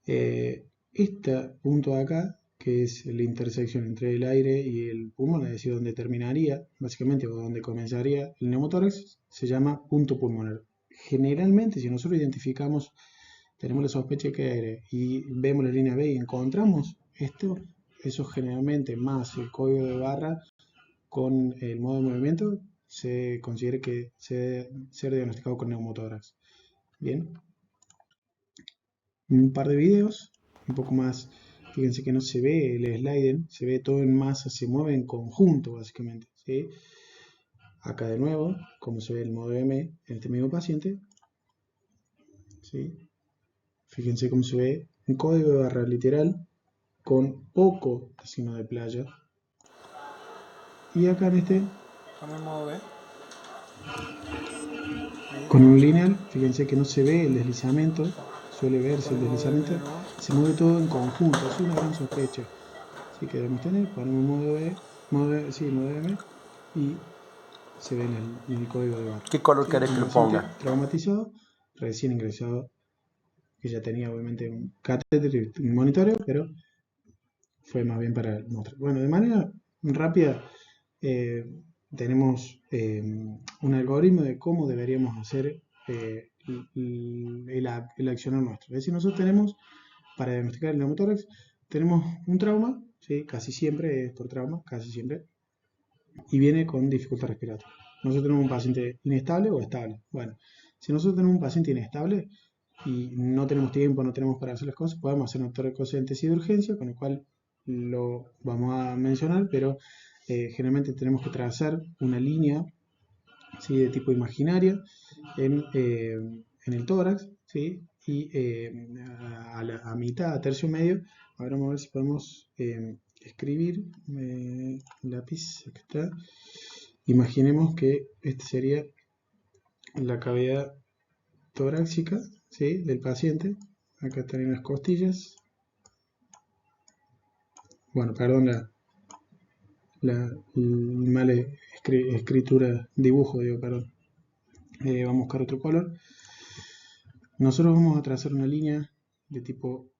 este punto de acá, que es la intersección entre el aire y el pulmón, es decir, donde terminaría, básicamente, o donde comenzaría el neumotórax, se llama punto pulmonar. Generalmente, si nosotros identificamos, tenemos la sospecha que hay aire y vemos la línea B y encontramos esto, eso generalmente más el código de barra con el modo de movimiento, se considera que se debe ser diagnosticado con neumotórax. Bien, un par de videos, un poco más, fíjense que no se ve el sliding, se ve todo en masa, se mueve en conjunto básicamente, ¿sí? Acá de nuevo, como se ve el modo M en este mismo paciente, ¿sí? Fíjense cómo se ve un código de barra literal con poco signo de playa. Y acá en este, Con el modo B. con un lineal, fíjense que no se ve el deslizamiento, suele verse el Con el modo M de deslizamiento, nuevo. se mueve todo en conjunto, es una gran sospecha. Así que debemos tener, ponemos modo B, modo M, y se ve en el código de barra. ¿Qué color ¿Sí? querés Un que lo paciente ponga? traumatizado, recién ingresado, que ya tenía obviamente un catéter y un monitoreo, pero fue más bien para mostrar. Bueno, de manera rápida, eh, tenemos un algoritmo de cómo deberíamos hacer el accionar nuestro. Es decir, nosotros tenemos, para diagnosticar el neumotórax, tenemos un trauma, ¿sí? Casi siempre es por trauma, casi siempre, y viene con dificultad respiratoria. Nosotros tenemos un paciente inestable o estable. Bueno, si nosotros tenemos un paciente inestable y no tenemos tiempo, no tenemos para hacer las cosas, podemos hacer una torrecosíntesis de urgencia, con el cual lo vamos a mencionar, pero generalmente tenemos que trazar una línea, ¿sí? De tipo imaginaria en el tórax, ¿sí? Y a mitad, a tercio medio, ahora vamos a ver si podemos escribir lápiz, aquí está. Imaginemos que esta sería la cavidad torácica, ¿sí? Del paciente. Acá están las costillas. Bueno, perdón la mala escritura, dibujo, digo, perdón. Vamos a buscar otro color. Nosotros vamos a trazar una línea de tipo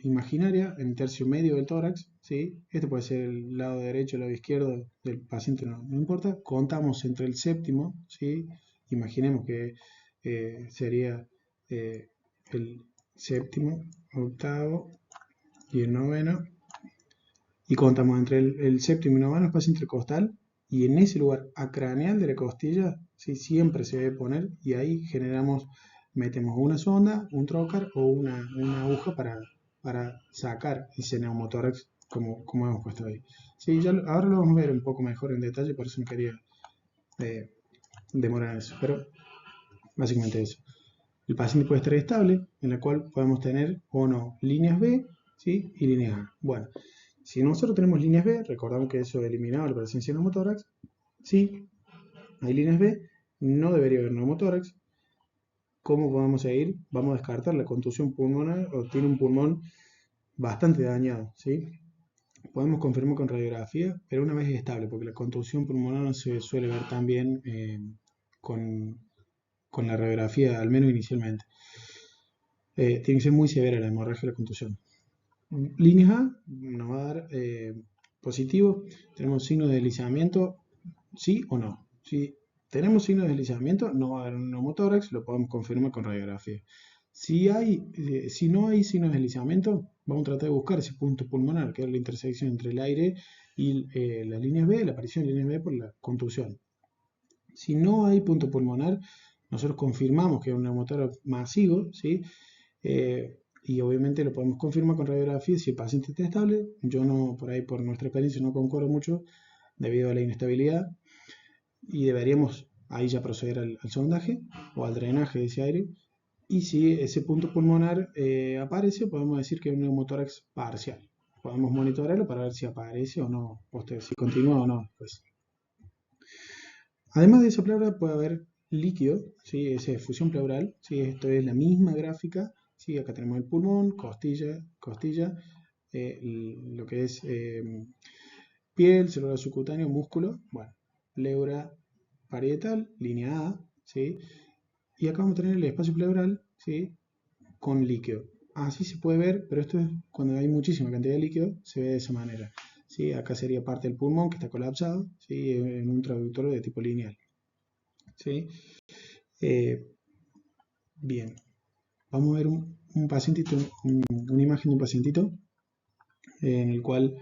imaginaria en el tercio medio del tórax, ¿sí? Este puede ser el lado derecho o el lado izquierdo del paciente, no importa. Contamos entre el séptimo, ¿sí? Imaginemos que sería el séptimo, octavo y el noveno. Y contamos entre el séptimo y noveno espacio intercostal y en ese lugar acraneal de la costilla, ¿sí? Siempre se debe poner y ahí metemos una sonda, un trocar o una aguja para sacar ese neumotórax como hemos puesto ahí. Sí, ahora lo vamos a ver un poco mejor en detalle, por eso no quería eh, demorar en eso, pero básicamente eso. El paciente puede estar estable, en la cual podemos tener o no líneas B, ¿sí? Y líneas A. Bueno, si nosotros tenemos líneas B, recordamos que eso eliminaba la presencia de neumotórax. Sí, hay líneas B, no debería haber neumotórax. ¿Cómo podemos seguir? Vamos a descartar la contusión pulmonar o tiene un pulmón bastante dañado, ¿sí? Podemos confirmar con radiografía, pero una vez estable, porque la contusión pulmonar no se suele ver tan bien con, con la radiografía, al menos inicialmente. Tiene que ser muy severa la hemorragia de la contusión. Líneas A nos va a dar positivo. Tenemos signos de deslizamiento, sí o no. Si tenemos signos de deslizamiento, no va a haber un neumotórax, lo podemos confirmar con radiografía. Si no hay signos de deslizamiento, vamos a tratar de buscar ese punto pulmonar, que es la intersección entre el aire y las líneas B, la aparición de líneas B por la contusión. Si no hay punto pulmonar, nosotros confirmamos que es un neumotórax masivo, ¿sí? Y obviamente lo podemos confirmar con radiografía si el paciente está estable. Yo no, por ahí por nuestra experiencia, no concuerdo mucho debido a la inestabilidad y deberíamos ahí ya proceder al sondaje o al drenaje de ese aire. Y si ese punto pulmonar aparece, podemos decir que es un neumotórax parcial. Podemos monitorarlo para ver si aparece o no, si continúa o no después. Además de esa pleura puede haber líquido, ¿sí? Esa difusión pleural, ¿sí? Esto es la misma gráfica, ¿sí? Acá tenemos el pulmón, costilla, lo que es piel, célula subcutánea, músculo, bueno, pleura parietal, línea A, ¿sí? Y acá vamos a tener el espacio pleural, ¿sí? Con líquido. Así se puede ver, pero esto es cuando hay muchísima cantidad de líquido, se ve de esa manera. ¿Sí? Acá sería parte del pulmón que está colapsado, ¿sí? En un traductor de tipo lineal. ¿Sí? Bien, vamos a ver un pacientito, una imagen de un pacientito en el cual,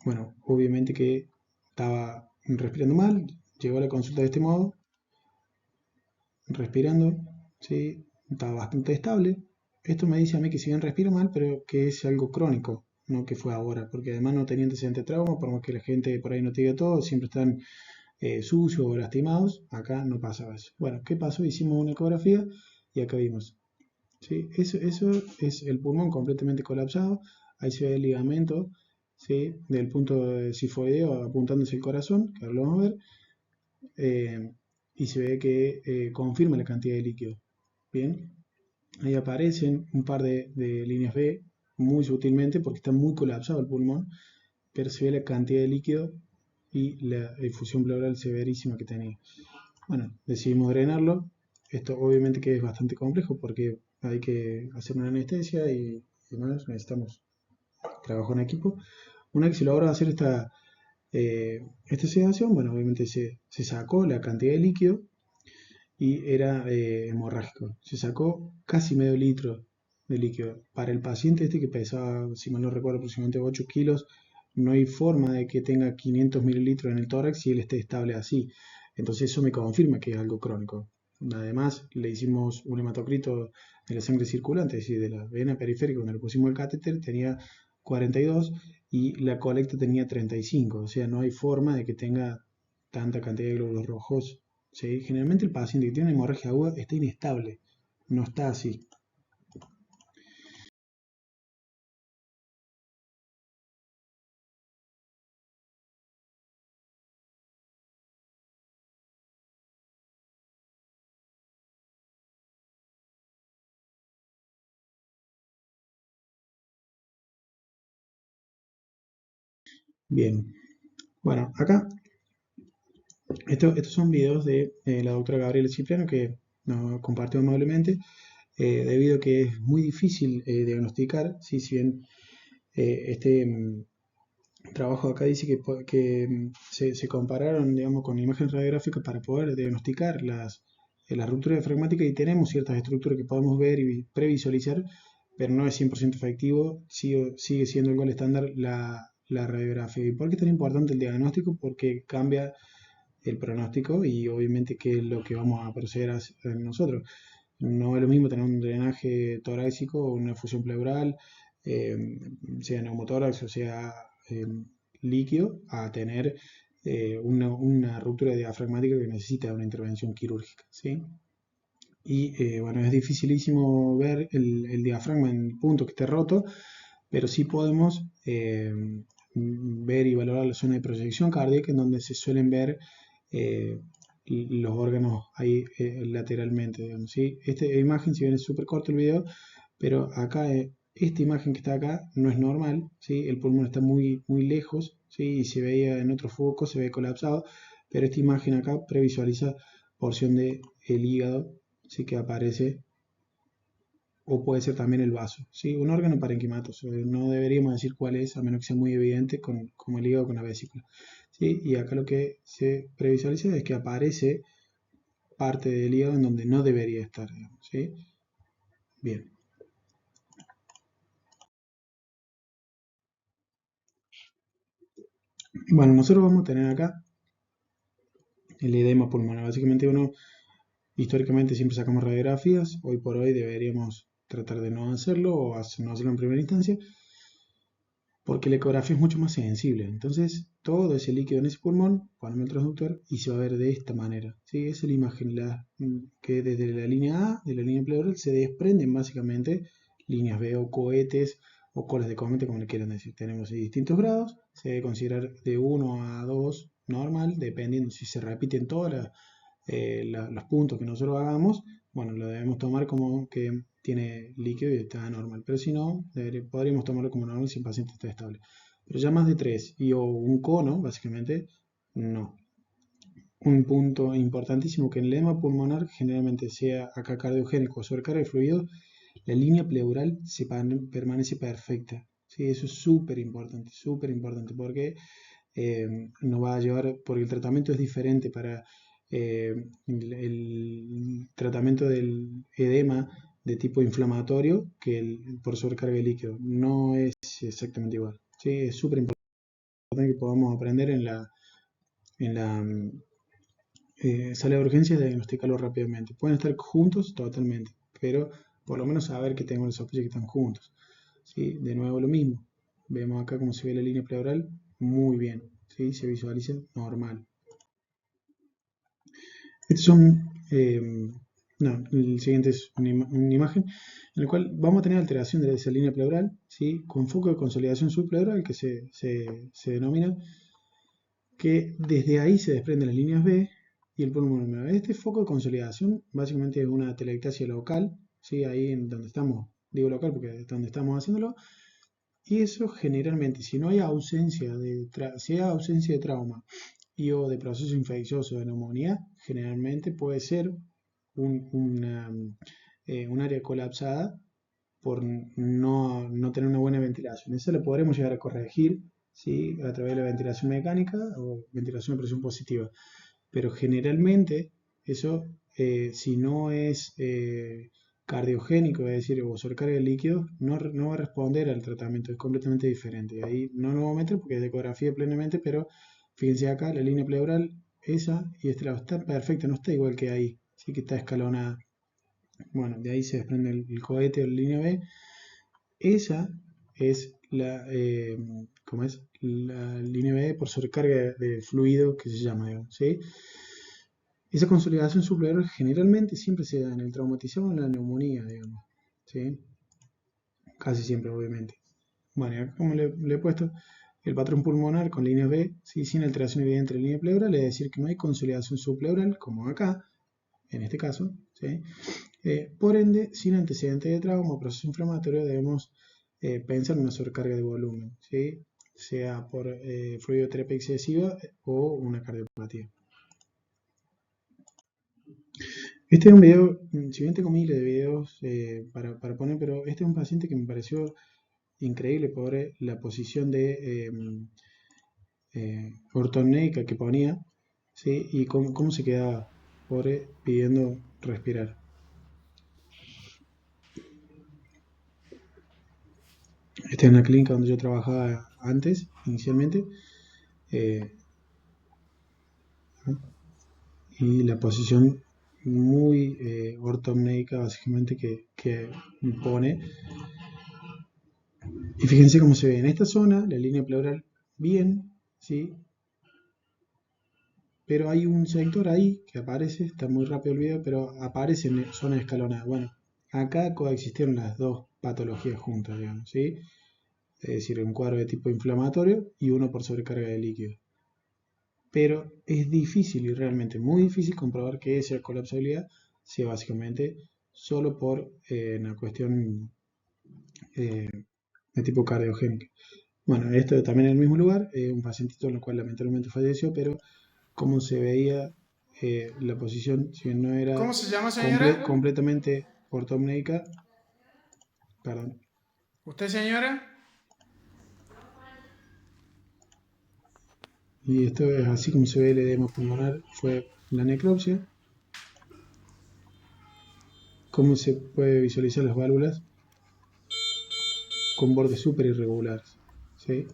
bueno, obviamente que estaba respirando mal, llegó a la consulta de este modo, respirando, ¿sí? Estaba bastante estable. Esto me dice a mí que si bien respira mal, pero que es algo crónico, no que fue ahora, porque además no tenía antecedente de trauma, por más que la gente por ahí no te diga todo, siempre están sucios o lastimados, acá no pasaba eso. Bueno, ¿qué pasó? Hicimos una ecografía y acá vimos. ¿Sí? Eso es el pulmón completamente colapsado, ahí se ve el ligamento, ¿sí? Del punto sifoideo apuntándose el corazón, que ahora lo vamos a ver, eh, y se ve que confirma la cantidad de líquido. Bien, ahí aparecen un par de líneas B muy sutilmente porque está muy colapsado el pulmón, pero se ve la cantidad de líquido y la difusión pleural severísima que tenía. Bueno, decidimos drenarlo. Esto obviamente que es bastante complejo porque hay que hacer una anestesia y demás, necesitamos trabajo en equipo. Una vez que se logra hacer esta sedación, bueno, obviamente se sacó la cantidad de líquido y era hemorrágico. Se sacó casi medio litro de líquido. Para el paciente este que pesaba, si mal no recuerdo, aproximadamente 8 kilos, no hay forma de que tenga 500 mililitros en el tórax si él esté estable así. Entonces eso me confirma que es algo crónico. Además, le hicimos un hematocrito de la sangre circulante, es decir, de la vena periférica, donde le pusimos el catéter, tenía 42 y la colecta tenía 35. O sea, no hay forma de que tenga tanta cantidad de glóbulos rojos. ¿Sí? Generalmente el paciente que tiene una hemorragia aguda está inestable, no está así. Bien, bueno, acá estos son videos de la doctora Gabriela Cipriano que nos compartió amablemente, debido a que es muy difícil diagnosticar, ¿sí? Si bien este trabajo acá dice que se compararon, digamos, con imágenes radiográficas para poder diagnosticar la ruptura diafragmática y tenemos ciertas estructuras que podemos ver y previsualizar, pero no es 100% efectivo, sigue siendo el gol estándar la radiografía. ¿Y por qué es tan importante el diagnóstico? Porque cambia el pronóstico y obviamente qué es lo que vamos a proceder a hacer nosotros. No es lo mismo tener un drenaje torácico o una fusión pleural, eh, sea neumotórax o sea eh, líquido, a tener una ruptura diafragmática que necesita una intervención quirúrgica, ¿sí? Y bueno, es dificilísimo ver el diafragma en punto que esté roto, pero sí podemos ver y valorar la zona de proyección cardíaca en donde se suelen ver eh, los órganos ahí lateralmente, digamos, ¿sí? Esta imagen, si bien es súper corto el video, pero acá, esta imagen que está acá no es normal, ¿sí? El pulmón está muy, muy lejos, ¿sí? Y se veía en otro foco, se ve colapsado, pero esta imagen acá previsualiza porción del hígado, ¿sí? Que aparece, o puede ser también el vaso, ¿sí? Un órgano parenquimatoso, no deberíamos decir cuál es, a menos que sea muy evidente, como el hígado con la vesícula, ¿sí? Y acá lo que se previsualiza es que aparece parte del hígado en donde no debería estar, digamos, ¿sí? Bien. Bueno, nosotros vamos a tener acá el edema pulmonar. Básicamente históricamente siempre sacamos radiografías, hoy por hoy deberíamos tratar de no hacerlo o no hacerlo en primera instancia, porque la ecografía es mucho más sensible. Entonces, todo ese líquido en ese pulmón, ponemos el transductor y se va a ver de esta manera, ¿sí? Esa es la imagen, que desde la línea A, de la línea pleural, se desprenden básicamente líneas B o cohetes o colas de cometa, como le quieran decir. Tenemos distintos grados, se debe considerar de 1 a 2 normal, dependiendo si se repiten todos los puntos que nosotros hagamos, bueno, lo debemos tomar como que tiene líquido y está normal. Pero si no, podríamos tomarlo como normal si el paciente está estable. Pero ya más de 3 y o un cono, básicamente, no. Un punto importantísimo que en el edema pulmonar, generalmente sea acá cardiogénico o sobrecarga de fluido, la línea pleural permanece perfecta. ¿Sí? Eso es súper importante, porque nos va a llevar, porque el tratamiento es diferente para el tratamiento del edema de tipo inflamatorio que por sobrecarga de líquido. No es exactamente igual. ¿Sí? Es súper importante que podamos aprender en la sala de urgencias de diagnosticarlo rápidamente. Pueden estar juntos totalmente, pero por lo menos saber que tengo la sospecha que están juntos. ¿Sí? De nuevo lo mismo. Vemos acá cómo se ve la línea pleural. Muy bien. ¿Sí? Se visualiza normal. Estos son, no, el siguiente es una imagen en la cual vamos a tener alteración de esa línea pleural, ¿sí? Con foco de consolidación subpleural que se denomina, que desde ahí se desprenden las líneas B y el pulmón húmedo. Este foco de consolidación básicamente es una atelectasia local, ¿sí? Ahí en donde estamos, digo local porque es donde estamos haciéndolo, y eso generalmente, si hay ausencia de trauma y o de proceso infeccioso de neumonía, generalmente puede ser un área colapsada por no tener una buena ventilación. Eso lo podremos llegar a corregir, ¿sí? A través de la ventilación mecánica o ventilación a presión positiva. Pero generalmente eso, si no es cardiogénico, es decir, o sobrecarga de líquidos, no va a responder al tratamiento, es completamente diferente. Ahí no nos vamos a meter porque es de ecografía plenamente, pero fíjense acá, la línea pleural, esa y este lado está perfecta, no está igual que ahí, sí que está escalonada. Bueno, de ahí se desprende el cohete o la línea B. Esa es ¿cómo es? La línea B por sobrecarga de fluido que se llama, digamos, ¿sí? Esa consolidación subpleural generalmente siempre se da en el traumatizado o en la neumonía, digamos, ¿sí? Casi siempre, obviamente. Bueno, y acá como le he puesto el patrón pulmonar con líneas B, ¿sí? Sin alteración evidente de la línea pleural, es decir, que no hay consolidación subpleural, como acá, en este caso, ¿sí? Por ende, sin antecedente de trauma o proceso inflamatorio, debemos pensar en una sobrecarga de volumen, ¿sí? Sea por fluidoterapia excesiva o una cardiopatía. Este es un video, si bien tengo miles de videos para poner, pero este es un paciente que me pareció increíble por la posición de ortopneica que ponía, ¿sí? Y cómo se quedaba, pobre, pidiendo respirar. Esta es una clínica donde yo trabajaba antes, inicialmente, y la posición muy ortomneica básicamente que pone. Y fíjense cómo se ve en esta zona, la línea pleural bien, ¿sí? Pero hay un sector ahí que aparece, está muy rápido el video, pero aparece en zona escalonada. Bueno, acá coexistieron las dos patologías juntas, digamos, ¿sí? Es decir, un cuadro de tipo inflamatorio y uno por sobrecarga de líquido. Pero es difícil y realmente muy difícil comprobar que esa colapsabilidad sea básicamente solo por una cuestión de tipo cardiogénica. Bueno, esto también en el mismo lugar, un pacientito en el cual lamentablemente falleció, pero como se veía la posición, si bien no era ¿Cómo se llama, señora? completamente ortomnéica, perdón, ¿Usted, señora? y esto es así como se ve el edema pulmonar, fue la necropsia, cómo se puede visualizar las válvulas con bordes súper irregulares, ¿sí?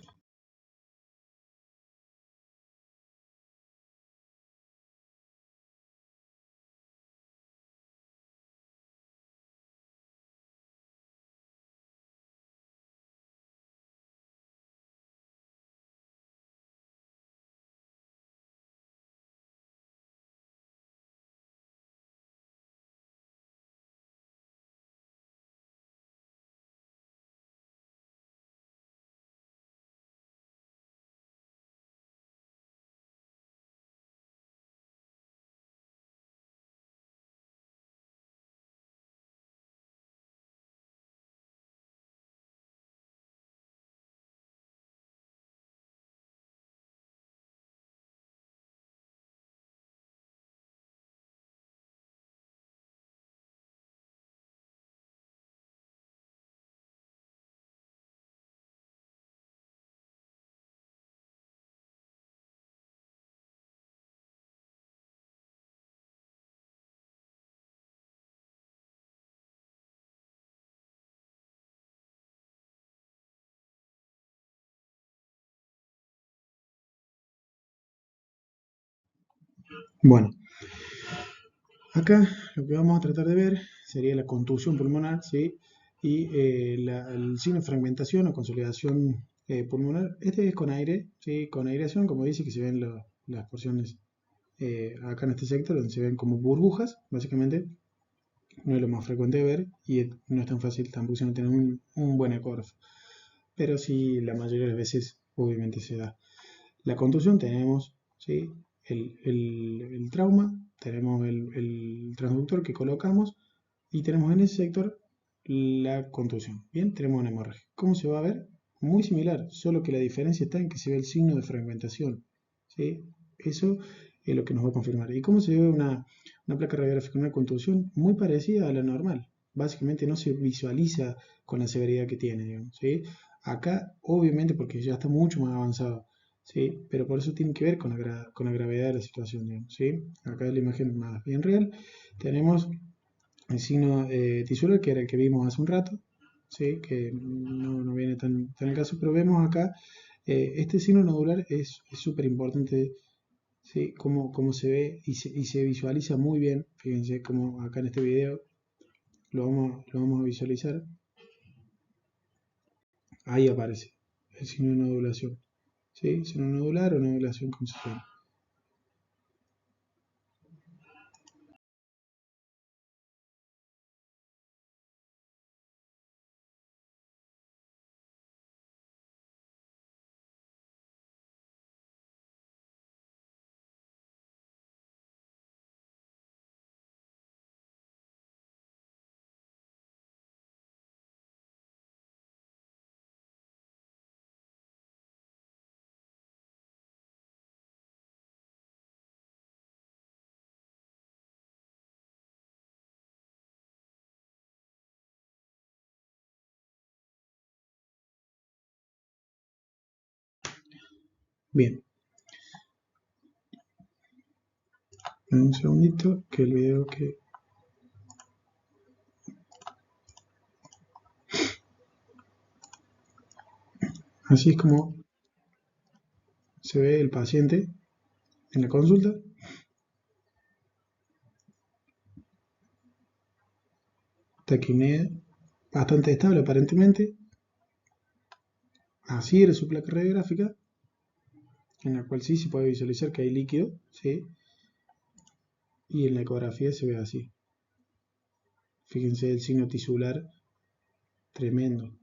Bueno, acá lo que vamos a tratar de ver sería la contusión pulmonar, ¿sí? Y el signo de fragmentación o consolidación pulmonar. Este es con aire, ¿sí? Con aireación, como dice, que se ven las porciones acá en este sector, donde se ven como burbujas, básicamente. No es lo más frecuente de ver y no es tan fácil tampoco si no tener un buen ecógrafo. Pero sí, la mayoría de las veces, obviamente, se da. La contusión tenemos, ¿sí? El trauma, tenemos el transductor que colocamos y tenemos en ese sector la contusión. Bien, tenemos una hemorragia. ¿Cómo se va a ver? Muy similar, solo que la diferencia está en que se ve el signo de fragmentación, ¿sí? Eso es lo que nos va a confirmar. ¿Y cómo se ve una placa radiográfica con una contusión? Muy parecida a la normal. Básicamente no se visualiza con la severidad que tiene, digamos, ¿sí? Acá, obviamente, porque ya está mucho más avanzado, ¿sí? Pero por eso tiene que ver con la gravedad de la situación, digamos, ¿sí? Acá es la imagen más bien real. Tenemos el signo tisular, que era el que vimos hace un rato, ¿sí? Que no viene tan al caso, pero vemos acá, este signo nodular es súper importante, ¿sí? Cómo se ve y se visualiza muy bien. Fíjense cómo acá en este video lo vamos a visualizar. Ahí aparece el signo de nodulación, ¿sí? Signo nodular o nodulación, como se llama. Bien, un segundito que el video que... Así es como se ve el paciente en la consulta. Taquipnea bastante estable aparentemente. Así era su placa radiográfica, en la cual sí se puede visualizar que hay líquido, ¿sí? Y en la ecografía se ve así. Fíjense el signo tisular tremendo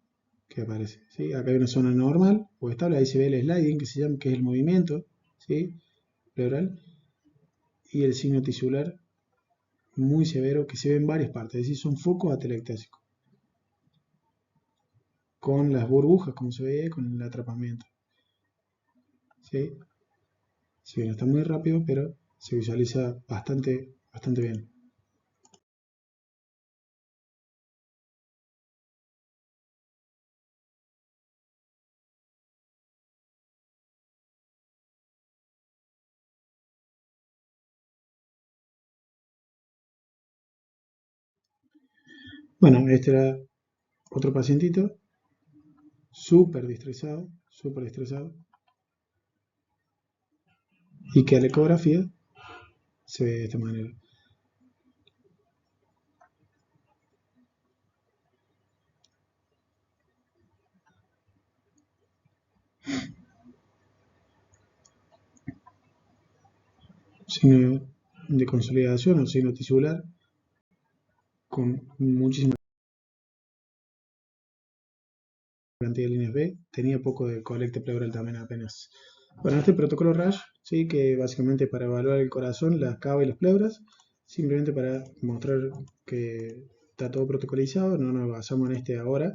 que aparece, ¿sí? Acá hay una zona normal o estable, ahí se ve el sliding, que se llama, que es el movimiento, ¿sí? Pleural, y el signo tisular muy severo que se ve en varias partes, es decir, son focos atelectásicos, con las burbujas, como se ve, con el atrapamiento, ¿sí? Si bien está muy rápido, pero se visualiza bastante bien. Bueno, este era otro pacientito, súper estresado, y que a la ecografía se ve de esta manera. Signo de consolidación o signo tisular con muchísima cantidad de líneas B, tenía poco de colecta pleural también apenas. Bueno, este protocolo RASH, ¿sí? Que básicamente para evaluar el corazón, las cava y las pleuras, simplemente para mostrar que está todo protocolizado, no nos basamos en este ahora,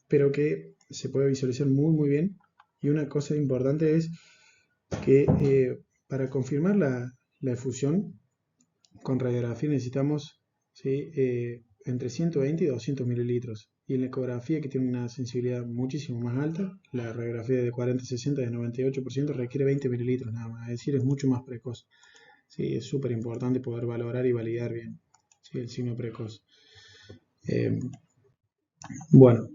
pero que se puede visualizar muy bien. Y una cosa importante es que para confirmar la efusión con radiografía necesitamos, ¿sí? Entre 120 y 200 mililitros. Y en la ecografía, que tiene una sensibilidad muchísimo más alta, la radiografía de 40-60 de 98% requiere 20 mililitros nada más, es decir, es mucho más precoz. ¿Sí? Es súper importante poder valorar y validar bien, ¿sí? El signo precoz. Bueno,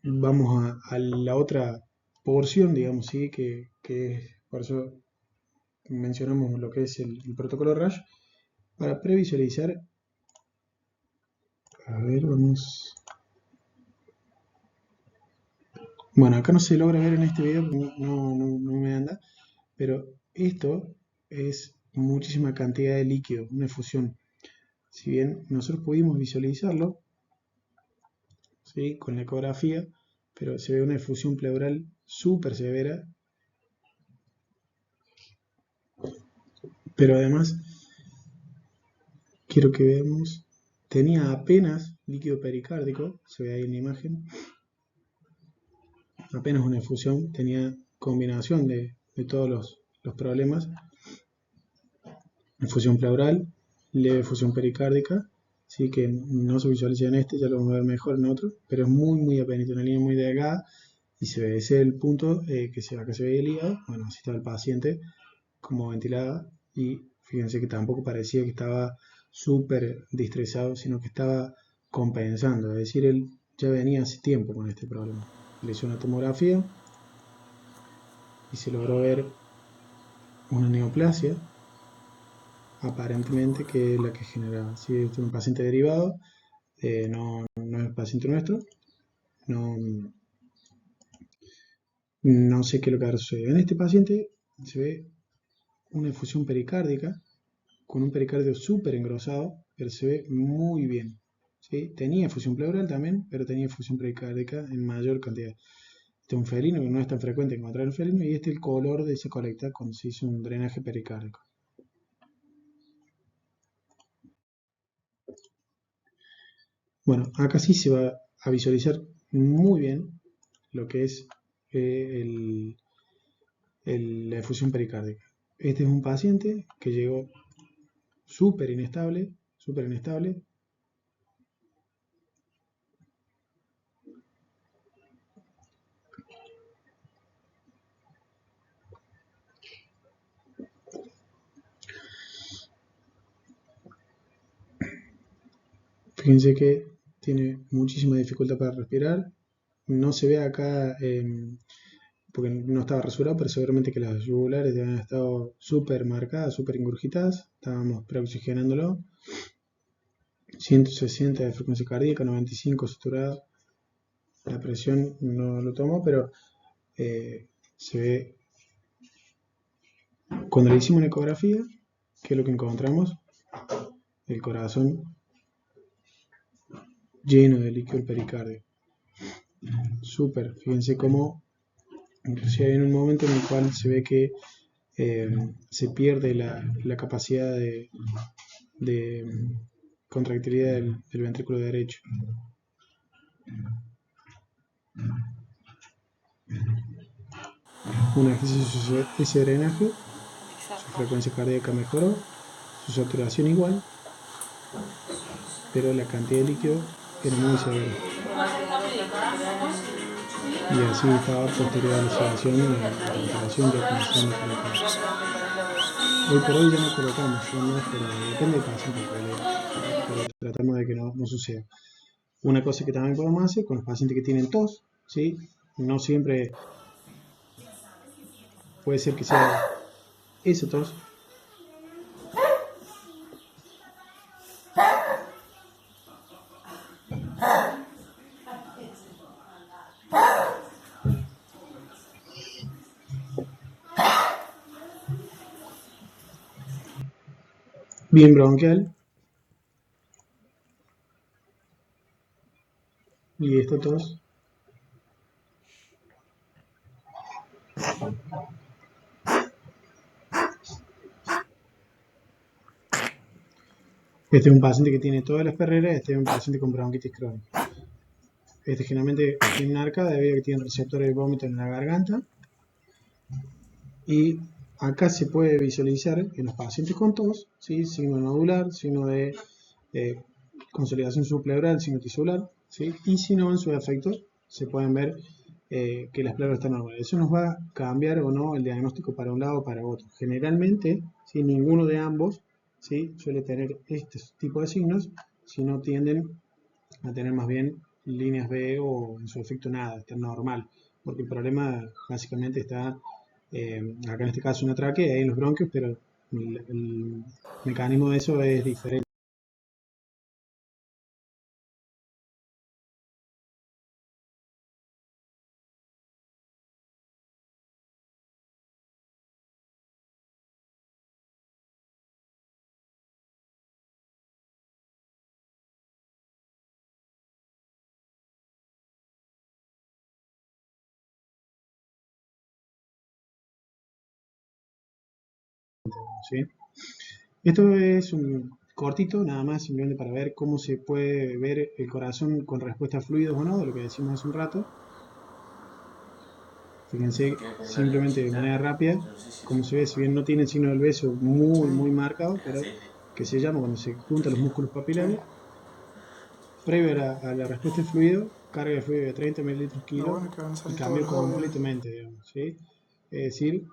vamos a la otra porción, digamos, ¿sí? Que es, por eso mencionamos lo que es el protocolo RASH, para previsualizar. A ver, vamos. Bueno, acá no se logra ver en este video porque no me anda, pero esto es muchísima cantidad de líquido, una efusión. Si bien nosotros pudimos visualizarlo, ¿sí? Con la ecografía, pero se ve una efusión pleural súper severa, pero además quiero que veamos, tenía apenas líquido pericárdico, se ve ahí en la imagen, apenas una efusión, tenía combinación de todos los problemas, efusión pleural, leve efusión pericárdica, sí que no se visualiza en este, ya lo vamos a ver mejor en otro, pero es muy apenas, una línea muy delgada y se ve, ese es el punto acá se ve el hígado, bueno, así está el paciente como ventilada y fíjense que tampoco parecía que estaba súper distresado, sino que estaba compensando, es decir, él ya venía hace tiempo con este problema. Le hizo una tomografía y se logró ver una neoplasia, aparentemente, que es la que genera, si es un paciente derivado, no es paciente nuestro, no, no sé qué es lo que sucede. En este paciente se ve una efusión pericárdica con un pericardio súper engrosado, pero se ve muy bien. ¿Sí? Tenía efusión pleural también, pero tenía efusión pericárdica en mayor cantidad. Este es un felino, que no es tan frecuente encontrar el felino, y este es el color de esa colecta cuando se hizo un drenaje pericárdico. Bueno, acá sí se va a visualizar muy bien lo que es la efusión pericárdica. Este es un paciente que llegó súper inestable. Fíjense que tiene muchísima dificultad para respirar, no se ve acá, porque no estaba rasurado, pero seguramente que las yugulares deben haber estado súper marcadas, súper ingurgitadas. Estábamos preoxigenándolo. 160 de frecuencia cardíaca, 95 saturado. La presión no lo tomó, pero se ve. Cuando le hicimos una ecografía, ¿qué es lo que encontramos? El corazón lleno de líquido del pericardio. Súper, fíjense cómo inclusive hay un momento en el cual se ve que se pierde la capacidad de contractilidad del ventrículo derecho. Una vez que se hizo ese drenaje, su frecuencia cardíaca mejoró, su saturación igual, pero la cantidad de líquido era muy severa. Y así estaba posterior a la sedación y a la ventilación ya comenzando a colocar. Hoy por hoy ya no colocamos sondas, pero depende del paciente en realidad. Pero tratamos de que no suceda. Una cosa que también podemos hacer con los pacientes que tienen tos, ¿sí? No siempre puede ser que sea esa tos. Bien bronquial. Y esta tos. Este es un paciente que tiene todas las perreras, este es un paciente con bronquitis crónica. Este generalmente tiene una arcada debido a que tiene receptores de vómito en la garganta. Y acá se puede visualizar en los pacientes con tos, ¿sí? Signo nodular, signo de consolidación subpleural, signo tisular, ¿sí? Y si no, en su defecto, se pueden ver que las pleuras están normales. Eso nos va a cambiar o no el diagnóstico para un lado o para otro. Generalmente, si ninguno de ambos, ¿sí? Suele tener este tipo de signos, si no tienden a tener más bien líneas B o en su efecto nada, está normal, porque el problema básicamente está acá en este caso una tráquea y en los bronquios, pero el mecanismo de eso es diferente. ¿Sí? Esto es un cortito, nada más, simplemente para ver cómo se puede ver el corazón con respuesta a fluidos o no, de lo que decimos hace un rato. Fíjense, simplemente de manera rápida, como se ve, si bien no tiene el signo del beso muy marcado, pero que se llama cuando se juntan los músculos papilares, previo a la respuesta de fluido, carga de fluido de 30 mililitros kilo y cambio completamente, digamos, ¿sí? Es decir,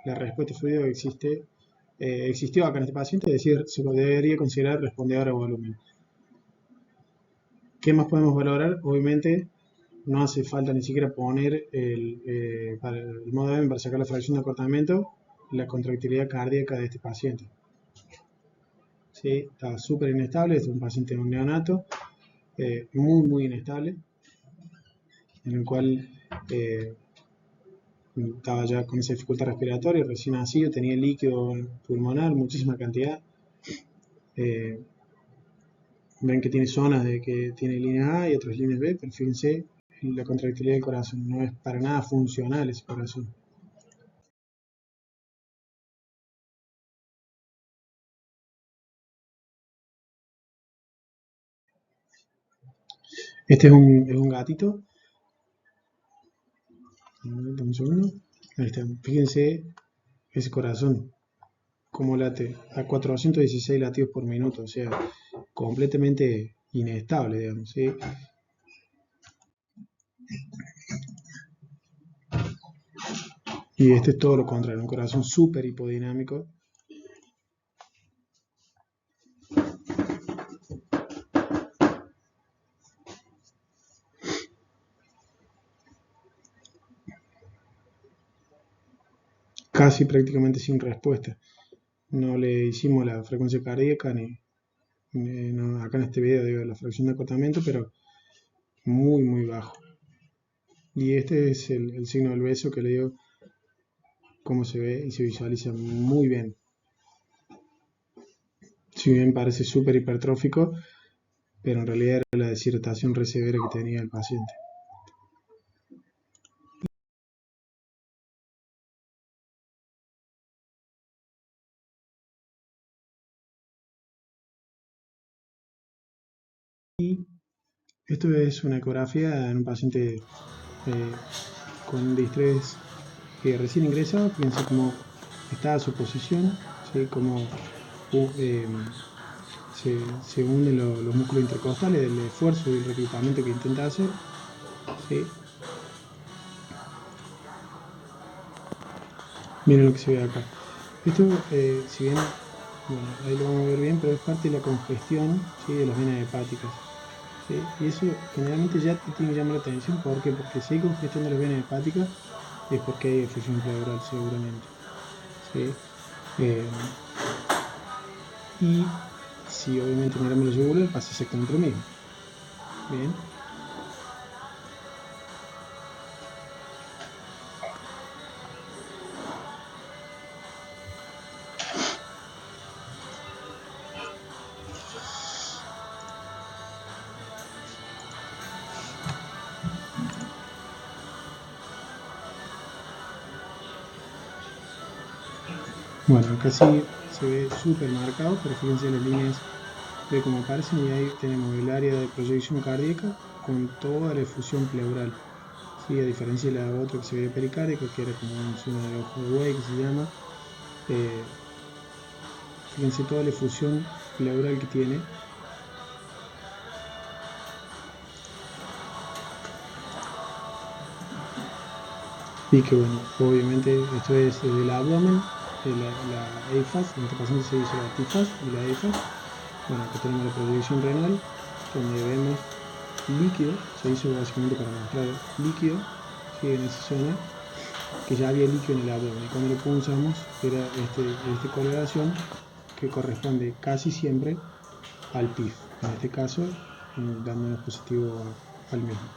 la respuesta de fluido existió acá en este paciente, es decir, se debería considerar respondedor a volumen. ¿Qué más podemos valorar? Obviamente, no hace falta ni siquiera poner para el modo M para sacar la fracción de acortamiento, la contractilidad cardíaca de este paciente. ¿Sí? Está súper inestable, es un paciente de un neonato, muy inestable, en el cual estaba ya con esa dificultad respiratoria, recién nacido, tenía líquido pulmonar, muchísima cantidad. Ven que tiene zonas de que tiene líneas A y otras líneas B, pero fíjense la contractilidad del corazón, no es para nada funcional ese corazón. Este es un gatito. Un segundo. Ahí está. Fíjense ese corazón, cómo late a 416 latidos por minuto, o sea, completamente inestable, digamos, ¿sí? Y este es todo lo contrario, un corazón súper hipodinámico. casi prácticamente sin respuesta. No le hicimos la frecuencia cardíaca no, acá en este video digo la fracción de acotamiento, pero muy bajo. Y este es el signo del beso que le digo cómo se ve y se visualiza muy bien. Si bien parece súper hipertrófico, pero en realidad era la deshidratación re severa que tenía el paciente. Y esto es una ecografía en un paciente con distrés recién ingresado. Fíjense cómo está su posición, ¿sí? Cómo se unen los músculos intercostales del esfuerzo y el reclutamiento que intenta hacer, ¿sí? Miren lo que se ve acá. Esto, si bien, bueno, ahí lo vamos a ver bien, pero es parte de la congestión, ¿sí? De las venas hepáticas, ¿sí? Y eso generalmente ya te tiene que llamar la atención. ¿Por qué? Porque si hay congestión de las venas hepáticas es porque hay eflusión pleural seguramente, ¿sí? Y si obviamente miramos la yugular pasa exactamente lo mismo. Bien. Bueno, acá sí se ve súper marcado, pero fíjense las líneas de cómo aparecen, y ahí tenemos el área de proyección cardíaca con toda la efusión pleural, ¿sí? A diferencia de la otra que se ve pericárdica, que era como un signo de ojo de buey que se llama. Fíjense toda la efusión pleural que tiene. Y que bueno, obviamente esto es desde el abdomen, la EIFAS, en este paciente se dice la TIFAS y la EIFAS. Bueno, acá tenemos la proyección renal, donde vemos líquido, se hizo básicamente para mostrar líquido, ¿sí? En esa zona, que ya había líquido en el abdomen, y cuando lo punzamos era esta correlación que corresponde casi siempre al PIF, en este caso dándonos positivo al mismo.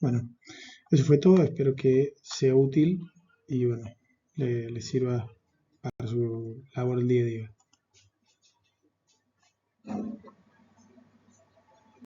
Bueno, eso fue todo, espero que sea útil y bueno, le sirva para su labor el día a día.